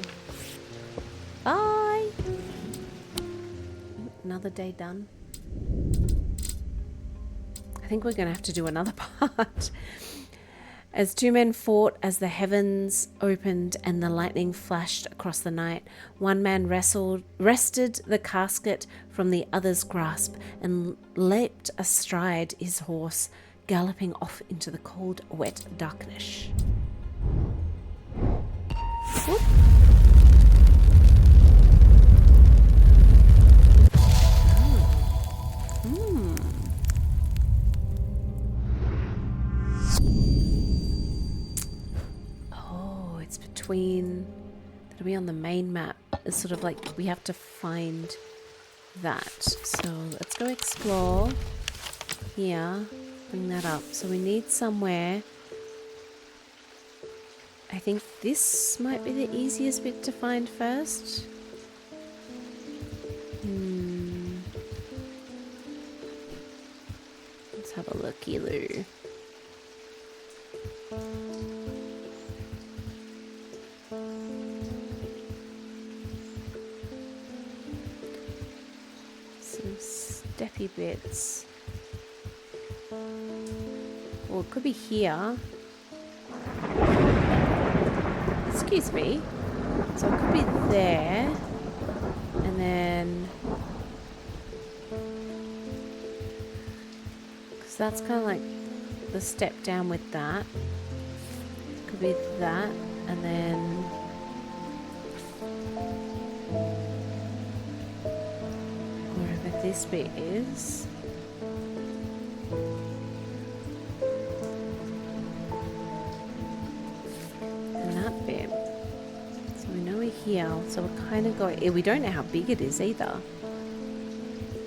A: Bye. Another day done. I think we're going to have to do another part. As two men fought as the heavens opened and the lightning flashed across the night, one man wrested the casket from the other's grasp and leapt astride his horse, galloping off into the cold, wet darkness. Whoop. Between, that'll be on the main map. It's sort of like we have to find that. So let's go explore here, bring that up. So we need somewhere. I think this might be the easiest bit to find first. Let's have a looky-loo. Steppy bits. Well, it could be here. Excuse me. So it could be there. And then... because that's kind of like the step down with that. It could be that. And then... this bit is. And that bit. So we know we're here. So we're kind of going... we don't know how big it is either.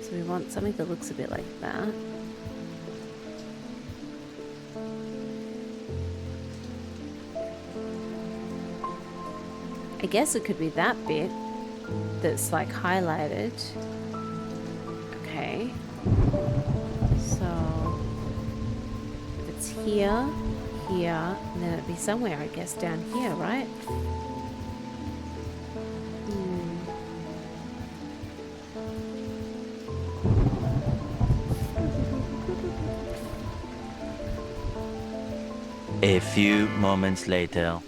A: So we want something that looks a bit like that. I guess it could be that bit that's like highlighted. Okay, so if it's here, here, and then it'd be somewhere, I guess, down here, right?
B: A few moments later.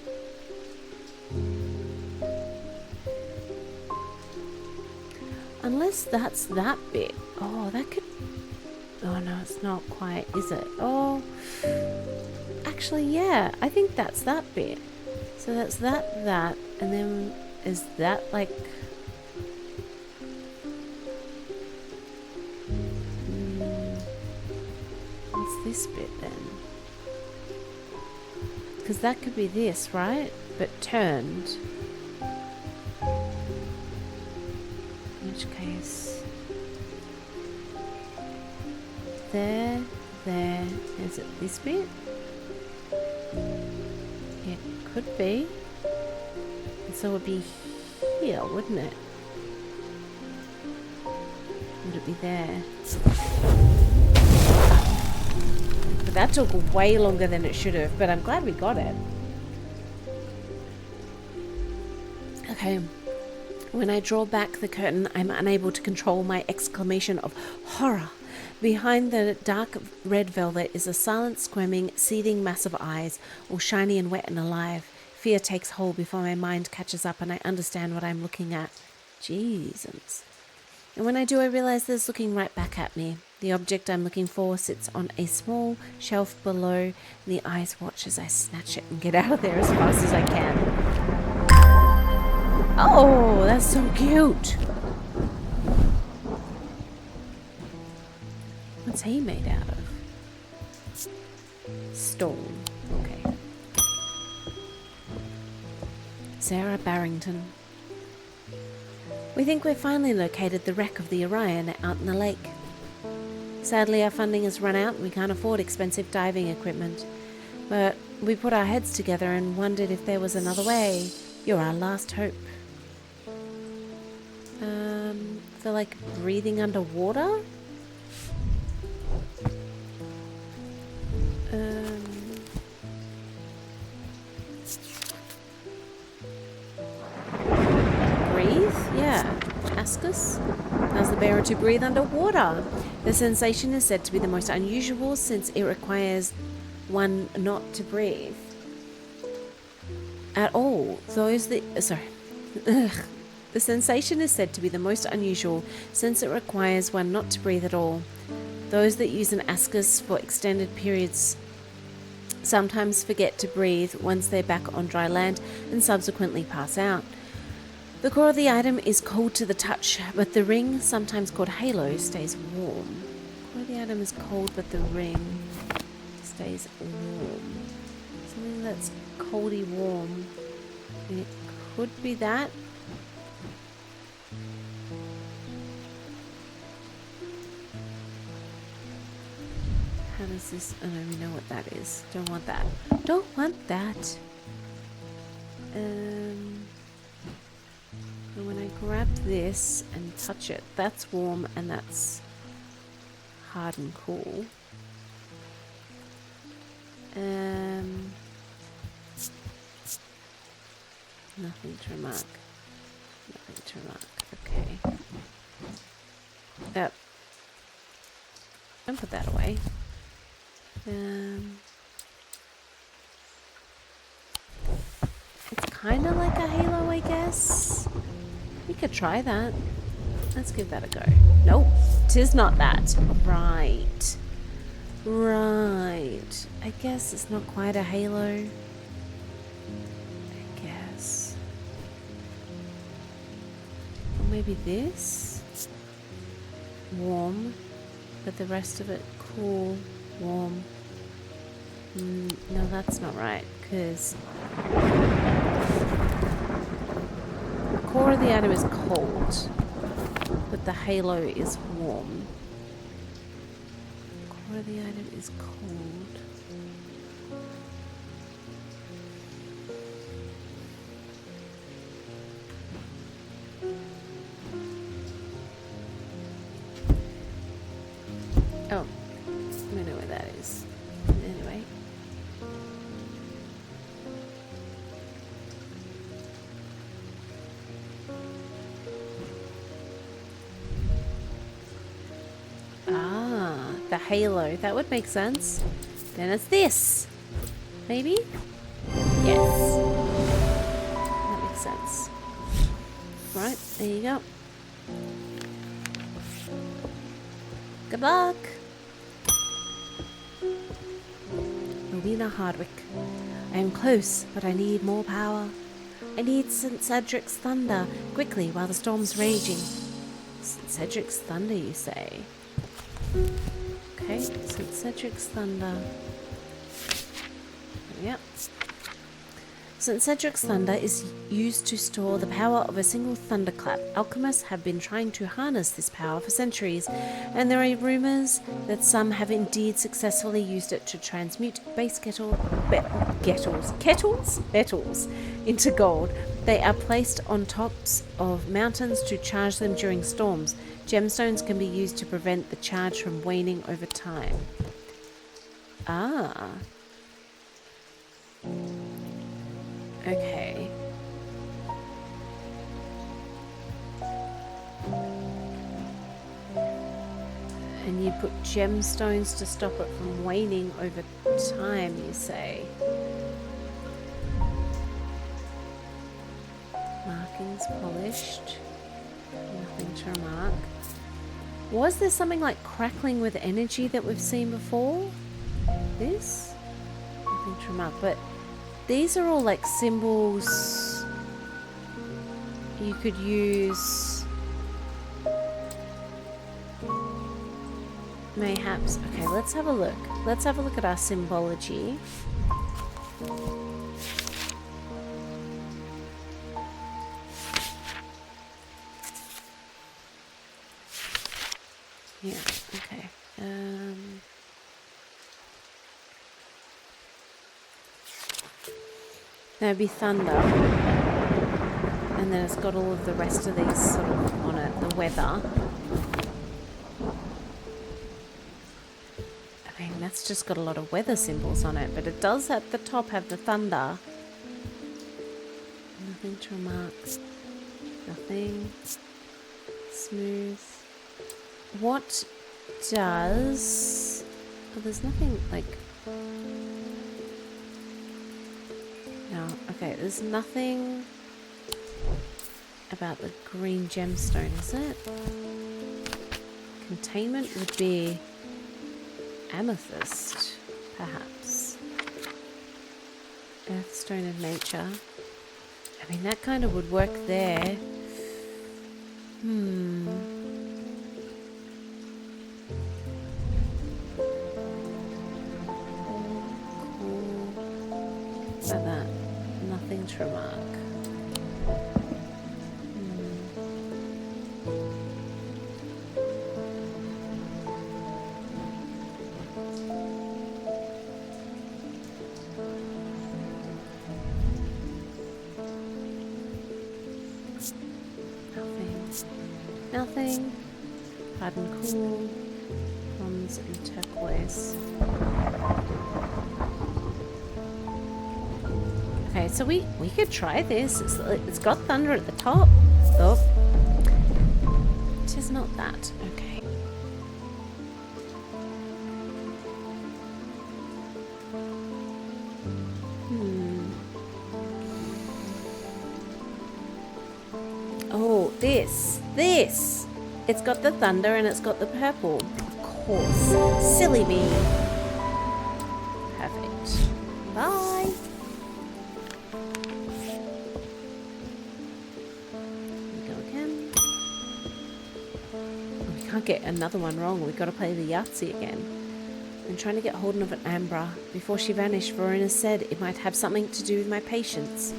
A: Unless that's that bit. Oh, that could... oh, no, it's not quite, is it? Oh, actually, yeah. I think that's that bit. So that's that, and then is that, like... what's this bit, then? Because that could be this, right? But turned. In which case... there, is it this bit? It could be. And so it would be here, wouldn't it? Would it be there? But that took way longer than it should have, but I'm glad we got it. Okay. When I draw back the curtain, I'm unable to control my exclamation of horror. Behind the dark red velvet is a silent, squirming, seething mass of eyes, all shiny and wet and alive. Fear takes hold before my mind catches up and I understand what I'm looking at. Jesus. And when I do, I realize there's looking right back at me. The object I'm looking for sits on a small shelf below, and the eyes watch as I snatch it and get out of there as fast as I can. Oh, that's so cute. What's he made out of? Stone. Okay. Sarah Barrington. We think we've finally located the wreck of the Orion out in the lake. Sadly, our funding has run out and we can't afford expensive diving equipment. But we put our heads together and wondered if there was another way. You're our last hope. For like breathing underwater? Breathe? Yeah. Ask us? How's the bearer to breathe underwater? The sensation is said to be the most unusual since it requires one not to breathe at all. The sensation is said to be the most unusual since it requires one not to breathe at all. Those that use an ascus for extended periods sometimes forget to breathe once they're back on dry land and subsequently pass out. The core of the item is cold to the touch, but the ring, sometimes called halo, stays warm. The core of the item is cold, but the ring stays warm. Something that's coldy warm. It could be that. How does this... Oh no, we know what that is. Don't want that. Don't want that. And when I grab this and touch it, that's warm and that's hard and cool. Nothing to remark. Nothing to remark. Okay. Don't put that away. It's kind of like a halo, I guess. We could try that. Let's give that a go. Nope, 'tis not that. Right. Right. I guess it's not quite a halo. I guess. Or maybe this? Warm. But the rest of it cool, warm. No, that's not right, because the core of the item is cold, but the halo is warm. The core of the item is cold. Oh, I know where that is. Anyway. Ah, the halo. That would make sense. Then it's this. Maybe? Yes. That makes sense. Right, there you go. Good luck. Rowena Hardwick. I am close, but I need more power. I need St. Cedric's thunder, quickly, while the storm's raging. St. Cedric's thunder, you say? Okay, St. Cedric's thunder. Yep. St. Cedric's thunder is used to store the power of a single thunderclap. Alchemists have been trying to harness this power for centuries, and there are rumors that some have indeed successfully used it to transmute base metals into gold. They are placed on tops of mountains to charge them during storms. Gemstones can be used to prevent the charge from waning over time. Ah. Okay. put gemstones to stop it from waning over time, you say? Markings polished. Nothing to remark. Was there something like crackling with energy that we've seen before? This? Nothing to remark. But these are all like symbols you could use. Mayhaps. Okay, let's have a look. Let's have a look at our symbology. Yeah, okay. There'd be thunder. And then it's got all of the rest of these sort of on it. The weather. I mean, that's just got a lot of weather symbols on it. But it does at the top have the thunder. Nothing to remark. Nothing. Smooth. What does... Oh, there's nothing like... No, okay, there's nothing about the green gemstone, is it? Containment would be amethyst, perhaps. Earthstone of nature. I mean, that kind of would work there. Like that. Nothing to remark. Nothing. Hard and cool. Bronze and turquoise. Okay, so we could try this. It's got thunder at the top. Oh. It is not that. Okay. Oh, this. It's got the thunder and it's got the purple. Of course. Silly me. Perfect. Bye. Get another one wrong. We've got to play the Yahtzee again. I'm trying to get hold of an Ambra. Before she vanished, Verona said it might have something to do with my patients.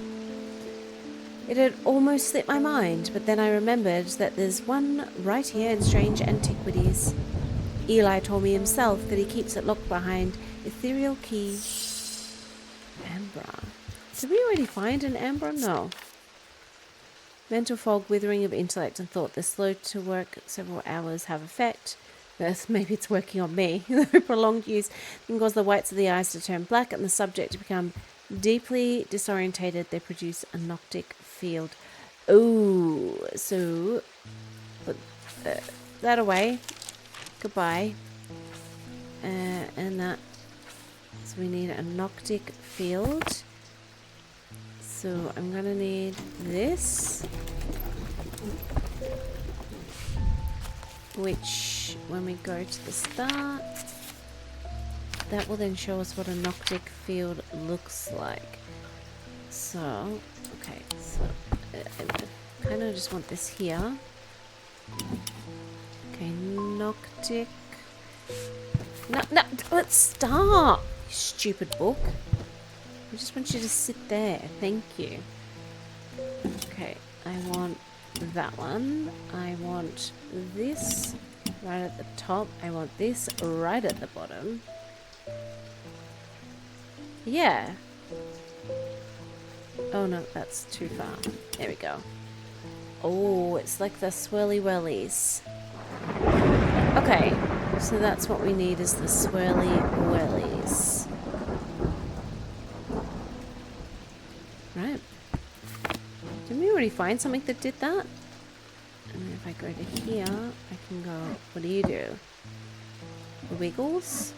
A: It had almost slipped my mind, but then I remembered that there's one right here in Strange Antiquities. Eli told me himself that he keeps it locked behind ethereal key. Ambra. Did we already find an Ambra? No. Mental fog, withering of intellect and thought. They're slow to work, several hours have effect. Maybe it's working on me. Prolonged use can cause the whites of the eyes to turn black and the subject to become deeply disorientated. They produce a noctic field. Oh, so put that away. Goodbye. And that. So we need a noctic field. So I'm gonna need this, which when we go to the start, that will then show us what a noctic field looks like. So, okay, so I kind of just want this here. Okay, noctic. No, let's stop, you stupid book. I just want you to sit there. Thank you. Okay, I want that one. I want this right at the top. I want this right at the bottom. Yeah. Oh no, that's too far. There we go. Oh, it's like the swirly whirlies. Okay, so that's what we need is the swirly whirlies. Right. Didn't we already find something that did that? And if I go to here, I can go, what do you do? The Wiggles?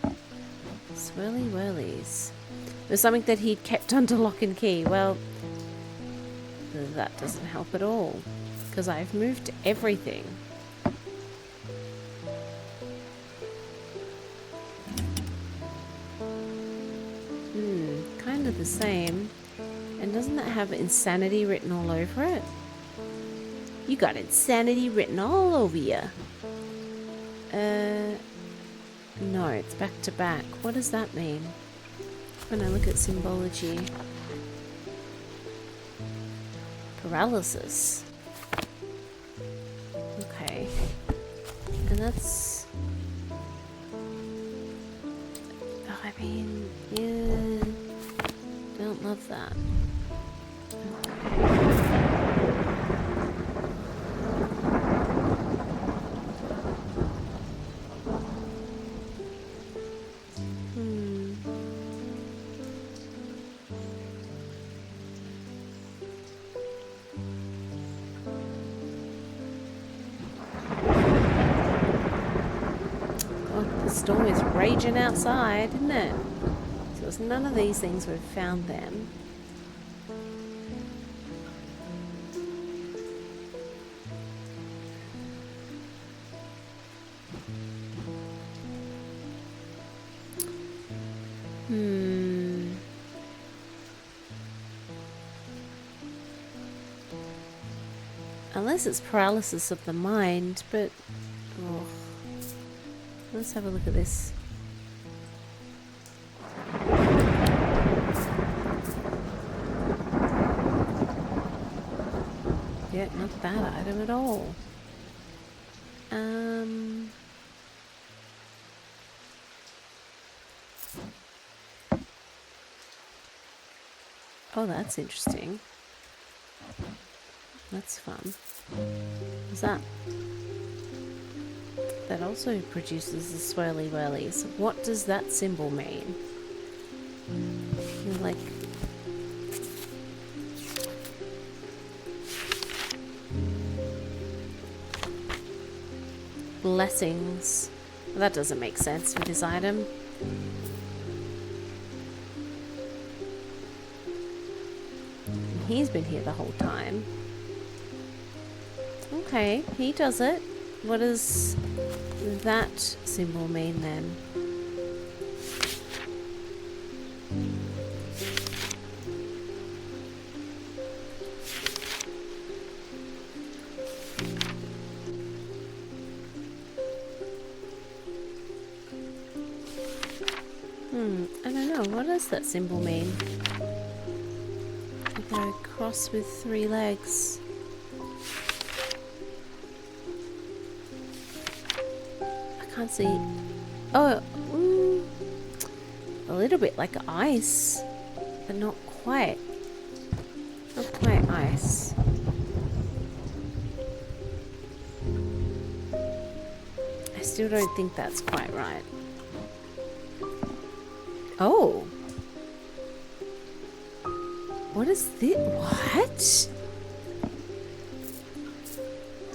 A: Swirly whirlies. There's something that he'd kept under lock and key. Well, that doesn't help at all. Because I've moved everything. Kind of the same. And doesn't that have insanity written all over it? You got insanity written all over you. No, it's back to back. What does that mean? When I look at symbology. Paralysis. Okay. And that's... Oh, I mean, yeah... Don't love that. The storm is raging outside, isn't it? So it's none of these things we've found then. Unless it's paralysis of the mind, but... Oh. Let's have a look at this. Yeah, not that item at all. Oh, that's interesting. That's fun. What's that? That also produces the swirly whirlies. What does that symbol mean? Like... blessings. Well, that doesn't make sense for this item. He's been here the whole time. Okay, he does it. What does that symbol mean then? I don't know. What does that symbol mean? Like a cross with 3 legs. Can't see. Oh, a little bit like ice, but not quite. Not quite ice. I still don't think that's quite right. Oh. What is this?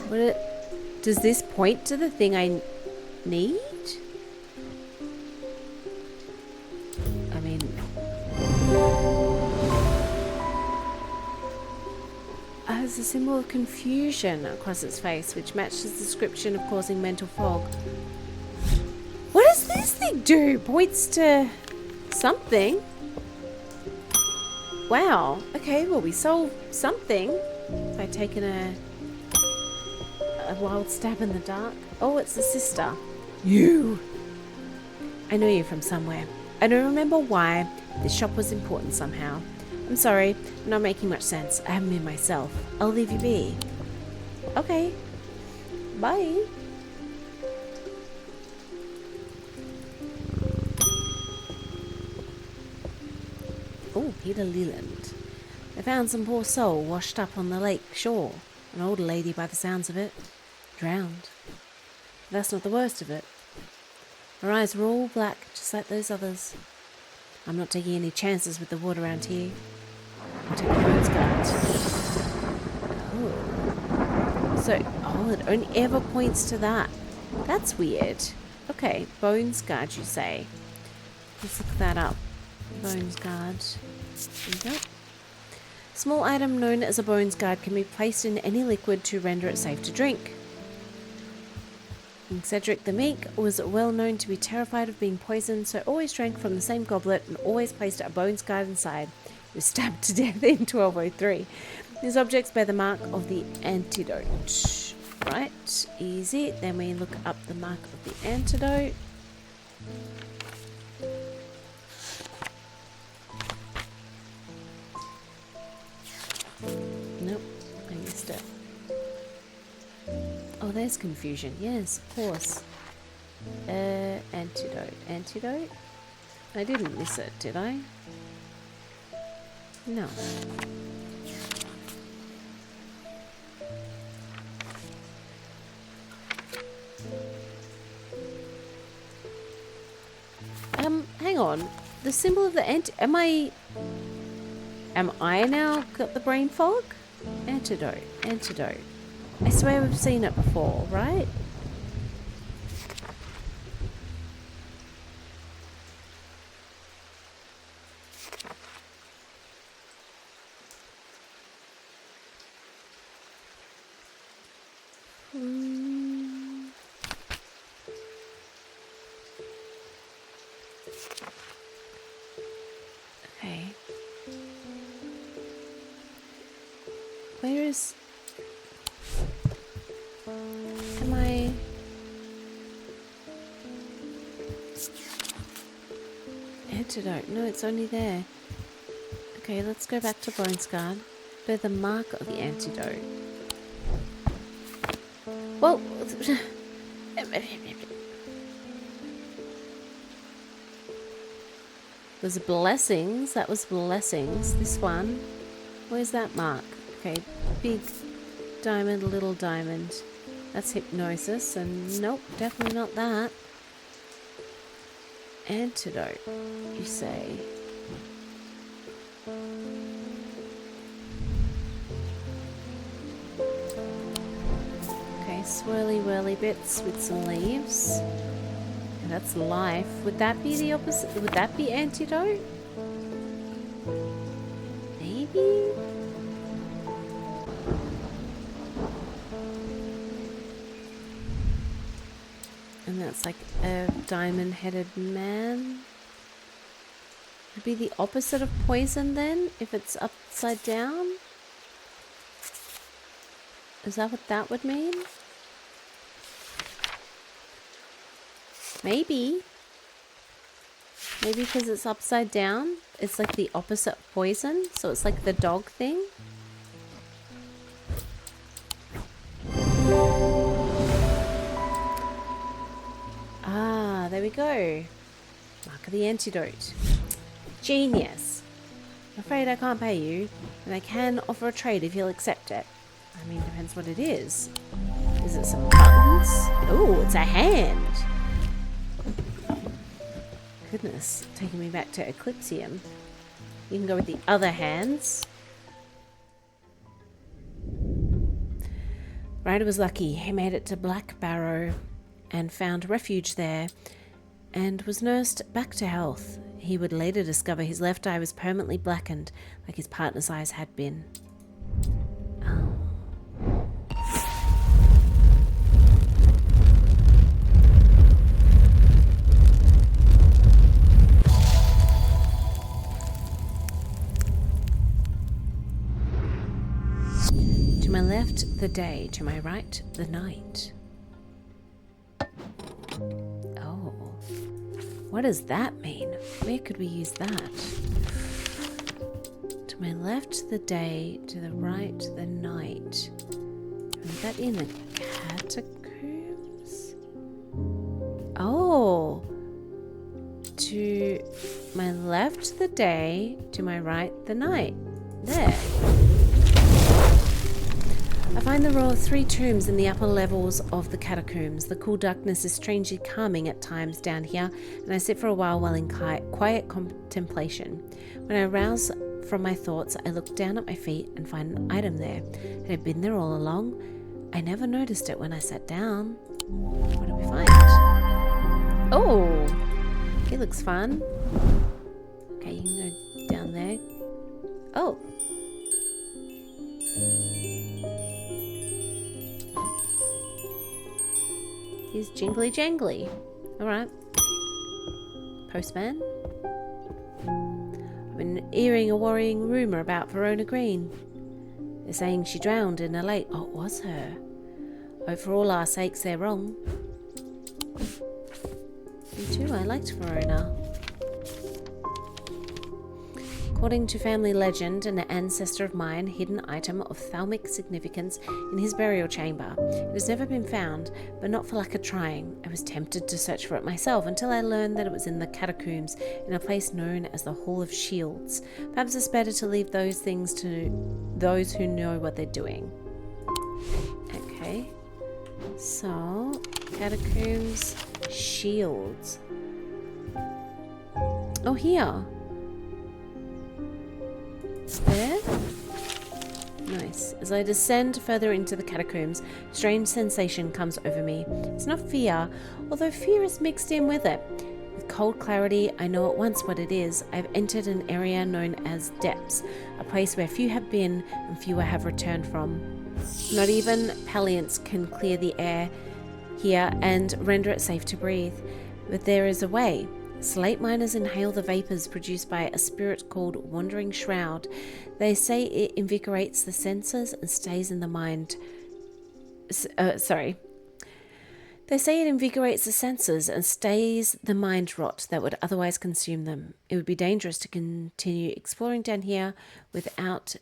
A: What? Does this point to the thing I need? I mean... has a symbol of confusion across its face, which matches the description of causing mental fog. What does this thing do? Points to something. Wow. Okay, well, we solved something by taking a wild stab in the dark. Oh, it's the sister. You! I know you from somewhere. I don't remember why. This shop was important somehow. I'm sorry, I'm not making much sense. I haven't been myself. I'll leave you be. Okay. Bye. Oh, Peter Leland. I found some poor soul washed up on the lake shore. An older lady by the sounds of it. Drowned. That's not the worst of it. Her eyes were all black, just like those others. I'm not taking any chances with the water around here. I'll take a bird's gut. Oh. So, it only ever points to that. That's weird. Okay, Bones Guard, you say. Let's look that up. Bones Guard. There you go. Small item known as a Bones Guard can be placed in any liquid to render it safe to drink. King Cedric the Meek was well known to be terrified of being poisoned, so always drank from the same goblet and always placed a Bones Guard inside. He was stabbed to death in 1203. These objects bear the mark of the antidote. Right, easy. Then we look up the mark of the antidote. Nope, I missed it. Oh, there's confusion. Yes, of course. Antidote. Antidote? I didn't miss it, did I? No. Hang on. The symbol of the am I now got the brain fog? Antidote. Antidote. I swear we've seen it before, right? Okay. Where is... Am I... Antidote. No, it's only there. Okay, let's go back to Bones Guard. Bear the mark of the antidote. Well... There's blessings. That was blessings. This one. Where's that mark? Okay, big diamond, little diamond. That's hypnosis. And nope, definitely not that. Antidote, you say. Okay, swirly whirly bits with some leaves. And that's life. Would that be the opposite? Would that be antidote? Maybe? And that's like a diamond-headed man. Would be the opposite of poison then, if it's upside down? Is that what that would mean? Maybe. Maybe because it's upside down, it's like the opposite of poison, so it's like the dog thing. Ah, there we go. Mark of the antidote. Genius. I'm afraid I can't pay you, and I can offer a trade if you'll accept it. I mean, depends what it is. Is it some buttons? Oh, it's a hand. Goodness, taking me back to Eclipsium. You can go with the other hands. Ryder was lucky. He made it to Black Barrow and found refuge there and was nursed back to health. He would later discover his left eye was permanently blackened like his partner's eyes had been. Oh. To my left, the day. To my right, the night. Oh. What does that mean? Where could we use that? To my left, the day. To the right, the night. Is that in the catacombs? Oh. To my left, the day. To my right, the night. There. I find the row of 3 tombs in the upper levels of the catacombs. The cool darkness is strangely calming at times down here, and I sit for a while in quiet contemplation. When I rouse from my thoughts, I look down at my feet and find an item there. It had been there all along. I never noticed it when I sat down. What do we find? Oh, he looks fun. Okay, you can go down there. Oh. He's jingly jangly. Alright. Postman. I've been hearing a worrying rumour about Verona Green. They're saying she drowned in a lake. Oh, it was her. Oh, for all our sakes, they're wrong. Me too, I liked Verona. According to family legend, an ancestor of mine hid an item of thalamic significance in his burial chamber. It has never been found, but not for lack of trying. I was tempted to search for it myself until I learned that it was in the catacombs in a place known as the Hall of Shields. Perhaps it's better to leave those things to those who know what they're doing. Okay. So, catacombs, shields. Oh, here. There? Nice. As I descend further into the catacombs, a strange sensation comes over me. It's not fear, although fear is mixed in with it. With cold clarity, I know at once what it is. I've entered an area known as depths, a place where few have been and fewer have returned from. Not even Paliants can clear the air here and render it safe to breathe. But there is a way. Slate miners inhale the vapors produced by a spirit called Wandering Shroud. They say it invigorates the senses and stays in the mind. They say it invigorates the senses and stays the mind rot that would otherwise consume them. It would be dangerous to continue exploring down here without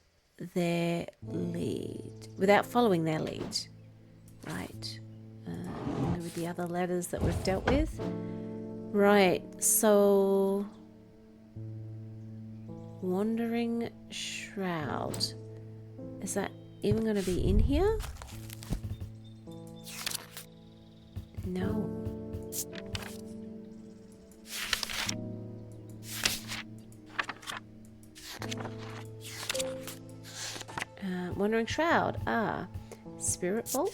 A: following their lead. Right. With the other letters that we've dealt with. Right, so Wandering Shroud. Is that even going to be in here? No. Wandering Shroud. Spirit Vault.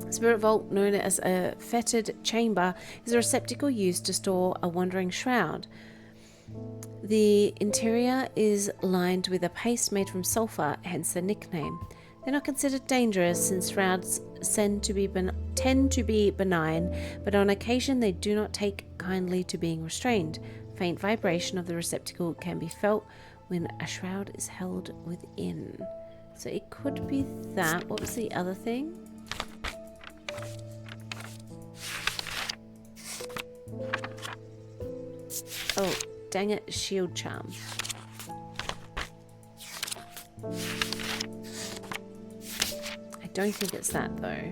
A: Spirit Vault, known as a fetid chamber, is a receptacle used to store a wandering shroud. The interior is lined with a paste made from sulfur, hence the nickname. They're not considered dangerous since shrouds tend to be benign, but on occasion they do not take kindly to being restrained. Faint vibration of the receptacle can be felt when a shroud is held within. So it could be that. What was the other thing? Oh, dang it, shield charm. I don't think it's that though.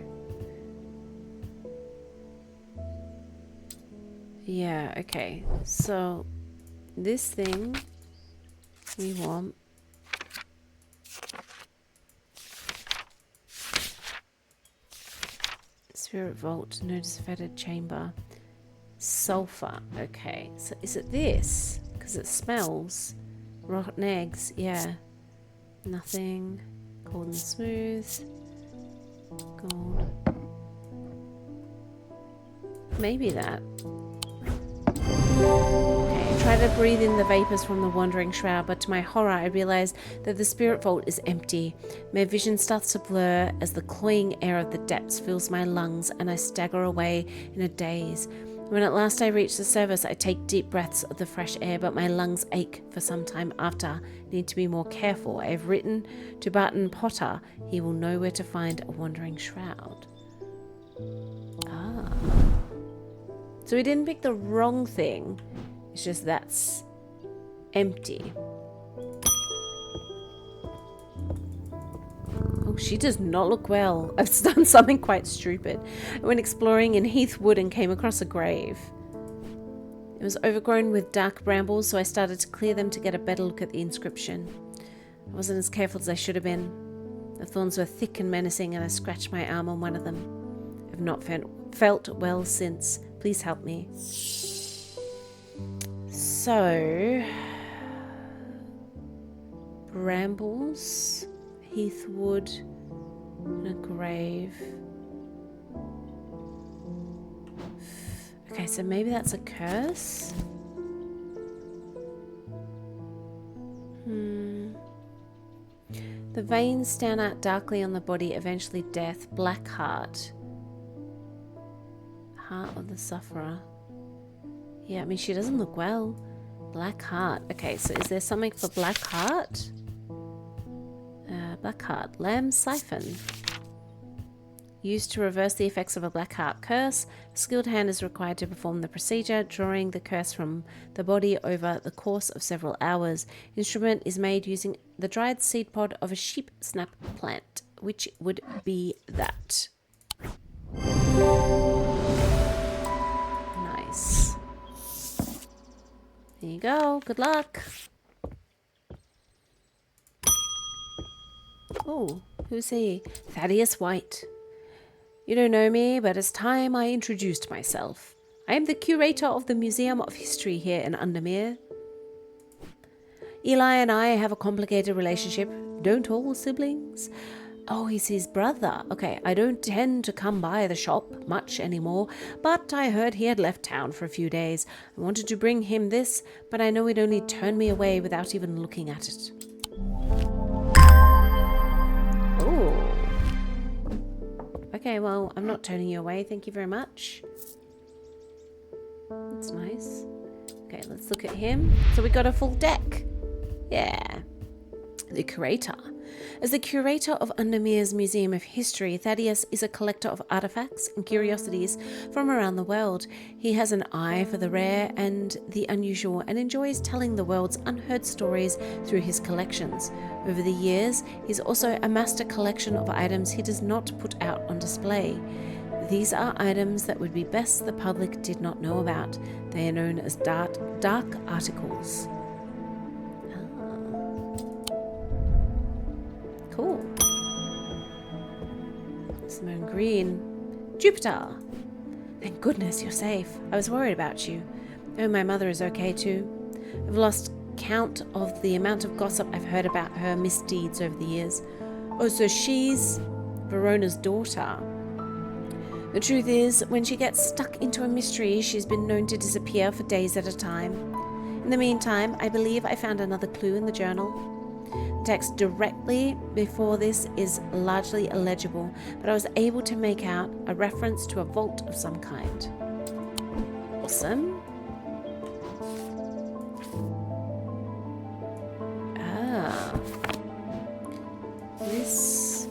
A: Yeah, okay. So this thing we want Spirit Vault, notice fetid chamber. Sulfur. Okay, so is it this? Because it smells. Rotten eggs. Yeah. Nothing. Cold and smooth. Gold. Maybe that. Okay, I try to breathe in the vapors from the wandering shroud, but to my horror I realize that the spirit vault is empty. My vision starts to blur as the cloying air of the depths fills my lungs and I stagger away in a daze. When at last I reach the surface, I take deep breaths of the fresh air, but my lungs ache for some time after. I need to be more careful. I have written to Barton Potter. He will know where to find a wandering shroud. Ah. So we didn't pick the wrong thing. It's just that's empty. Oh, she does not look well. I've done something quite stupid. I went exploring in Heath Wood and came across a grave. It was overgrown with dark brambles, so I started to clear them to get a better look at the inscription. I wasn't as careful as I should have been. The thorns were thick and menacing, and I scratched my arm on one of them. I've not felt well since. Please help me. So, brambles, Heathwood, and a grave. Okay, so maybe that's a curse? The veins stand out darkly on the body, eventually death. Black heart. Heart of the sufferer. Yeah, I mean, she doesn't look well. Black heart. Okay, so is there something for black heart? Black heart. Lamb siphon. Used to reverse the effects of a black heart curse. A skilled hand is required to perform the procedure, drawing the curse from the body over the course of several hours. Instrument is made using the dried seed pod of a sheep snap plant, which would be that. Nice. There you go. Good luck. Oh, who's he? Thaddeus White. You don't know me, but it's time I introduced myself. I am the curator of the Museum of History here in Undermere. Eli and I have a complicated relationship. Don't all siblings? Oh, he's his brother. Okay, I don't tend to come by the shop much anymore, but I heard he had left town for a few days. I wanted to bring him this, but I know he'd only turn me away without even looking at it. Oh. Okay, well, I'm not turning you away. Thank you very much. That's nice. Okay, let's look at him. So we got a full deck. Yeah. The curator. As the curator of Undermere's Museum of History, Thaddeus is a collector of artifacts and curiosities from around the world. He has an eye for the rare and the unusual and enjoys telling the world's unheard stories through his collections. Over the years, he's also amassed a collection of items he does not put out on display. These are items that would be best the public did not know about. They are known as dark articles. Cool. Simone Green. Jupiter. Thank goodness you're safe. I was worried about you. Oh, my mother is okay too. I've lost count of the amount of gossip I've heard about her misdeeds over the years. Oh, so she's Verona's daughter. The truth is, when she gets stuck into a mystery, she's been known to disappear for days at a time. In the meantime, I believe I found another clue in the journal. Text directly before this is largely illegible, but I was able to make out a reference to a vault of some kind. Awesome. Ah. This.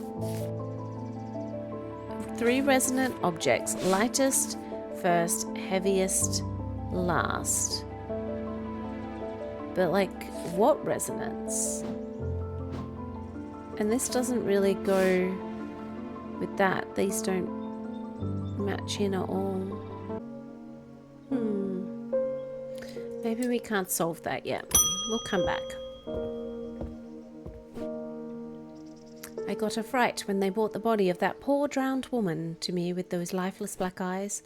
A: 3 resonant objects. Lightest, first, heaviest, last. But like, what resonance? And this doesn't really go with that. These don't match in at all. Maybe we can't solve that yet. We'll come back. I got a fright when they brought the body of that poor drowned woman to me with those lifeless black eyes.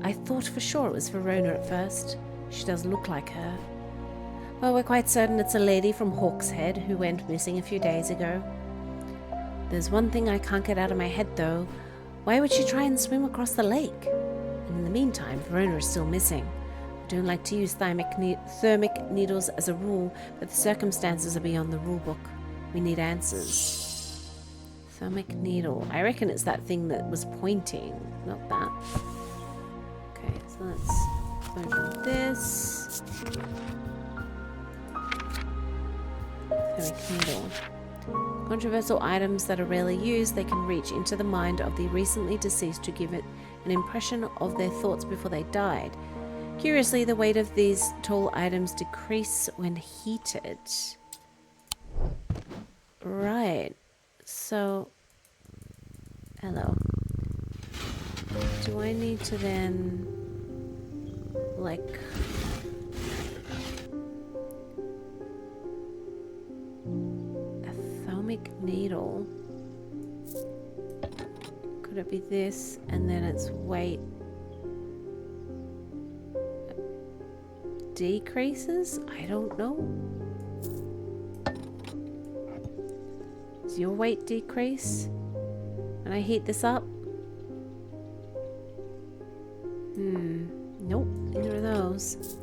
A: I thought for sure it was Verona at first. She does look like her. Well, we're quite certain it's a lady from Hawkshead who went missing a few days ago. There's one thing I can't get out of my head, though. Why would she try and swim across the lake? And in the meantime, Verona is still missing. I don't like to use thermic needles as a rule, but the circumstances are beyond the rulebook. We need answers. Thermic needle. I reckon it's that thing that was pointing, not that. Okay, so let's open this. Thermic needle. Controversial items that are rarely used, they can reach into the mind of the recently deceased to give it an impression of their thoughts before they died. Curiously, the weight of these tall items decrease when heated. Right. So, hello. Do I need to then, like... needle. Could it be this and then its weight decreases? I don't know. Does your weight decrease when I heat this up? Nope, neither of those.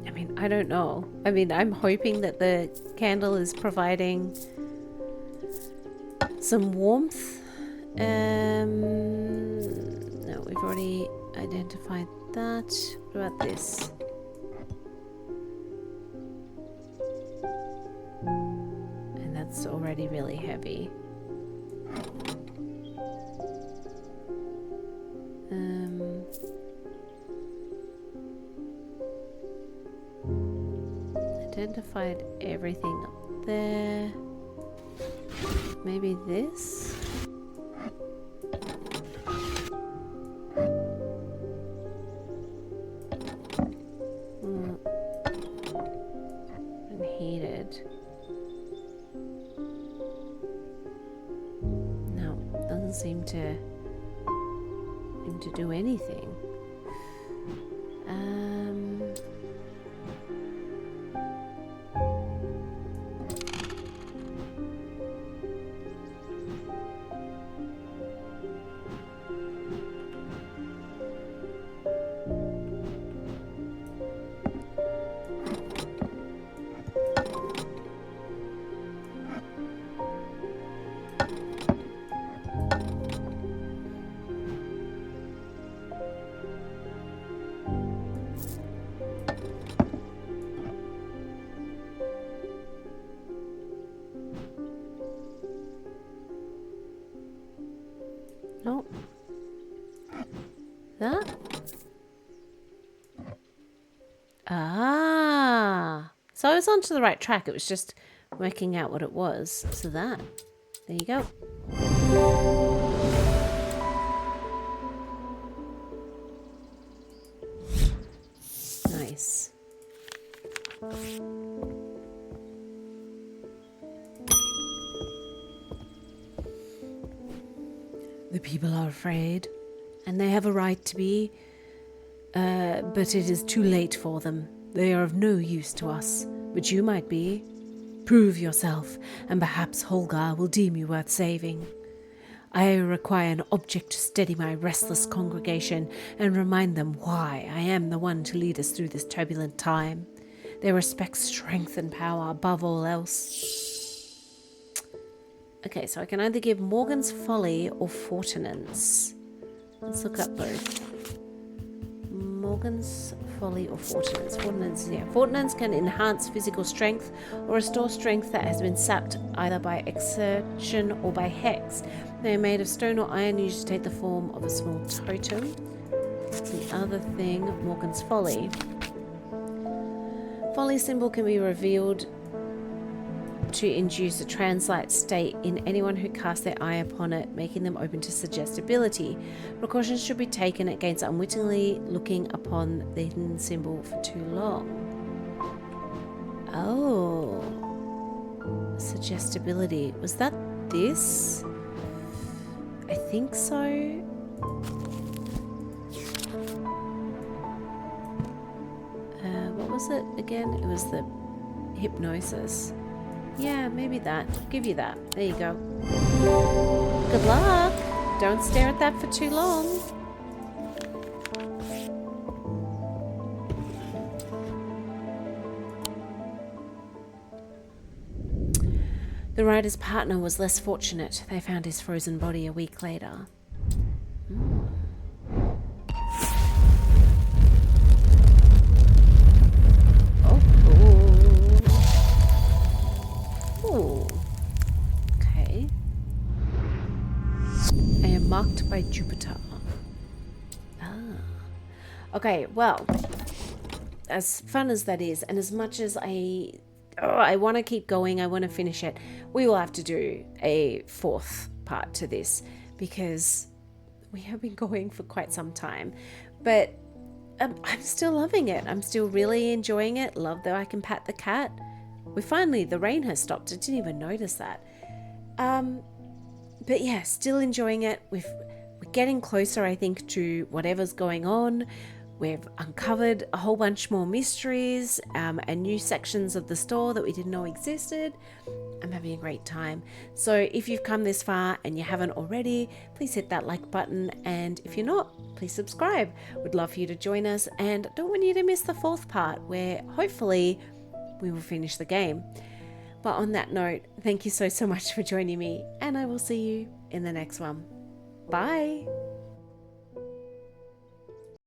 A: I mean, I don't know. I mean, I'm hoping that the candle is providing some warmth. No, we've already identified that. What about this? And that's already really heavy. Identified everything up there. Maybe this? And heated. No, doesn't seem to do anything. No. That? Ah. So I was onto the right track. It was just working out what it was. So that. There you go. Nice. The people are afraid, and they have a right to be, but it is too late for them. They are of no use to us, but you might be. Prove yourself, and perhaps Holgar will deem you worth saving. I require an object to steady my restless congregation and remind them why I am the one to lead us through this turbulent time. They respect strength and power above all else. Okay, so I can either give Morgan's Folly or Fortinance. Let's look up both. Morgan's Folly or Fortinance. Fortinance, yeah. Fortinance can enhance physical strength or restore strength that has been sapped either by exertion or by hex. They are made of stone or iron, usually take the form of a small totem. The other thing, Morgan's Folly. Folly symbol can be revealed to induce a trance-like state in anyone who casts their eye upon it, making them open to suggestibility. Precautions should be taken against unwittingly looking upon the hidden symbol for too long. Oh. Suggestibility. Was that this? I think so. What was it again? It was the hypnosis. Yeah, maybe that. Give you that. There you go. Good luck. Don't stare at that for too long. The rider's partner was less fortunate. They found his frozen body a week later. Marked by Jupiter. Okay, well, as fun as that is, and as much as I want to keep going, I want to finish it, we will have to do a fourth part to this because we have been going for quite some time. But I'm still loving it. I'm still really enjoying it. Love that I can pat the cat. The rain has stopped. I didn't even notice that. But yeah, still enjoying it. We're getting closer, I think, to whatever's going on. We've uncovered a whole bunch more mysteries and new sections of the store that we didn't know existed. I'm having a great time. So if you've come this far and you haven't already, please hit that like button. And if you're not, please subscribe. We'd love for you to join us, and don't want you to miss the fourth part where hopefully we will finish the game. But on that note, thank you so much for joining me, and I will see you in the next one. Bye.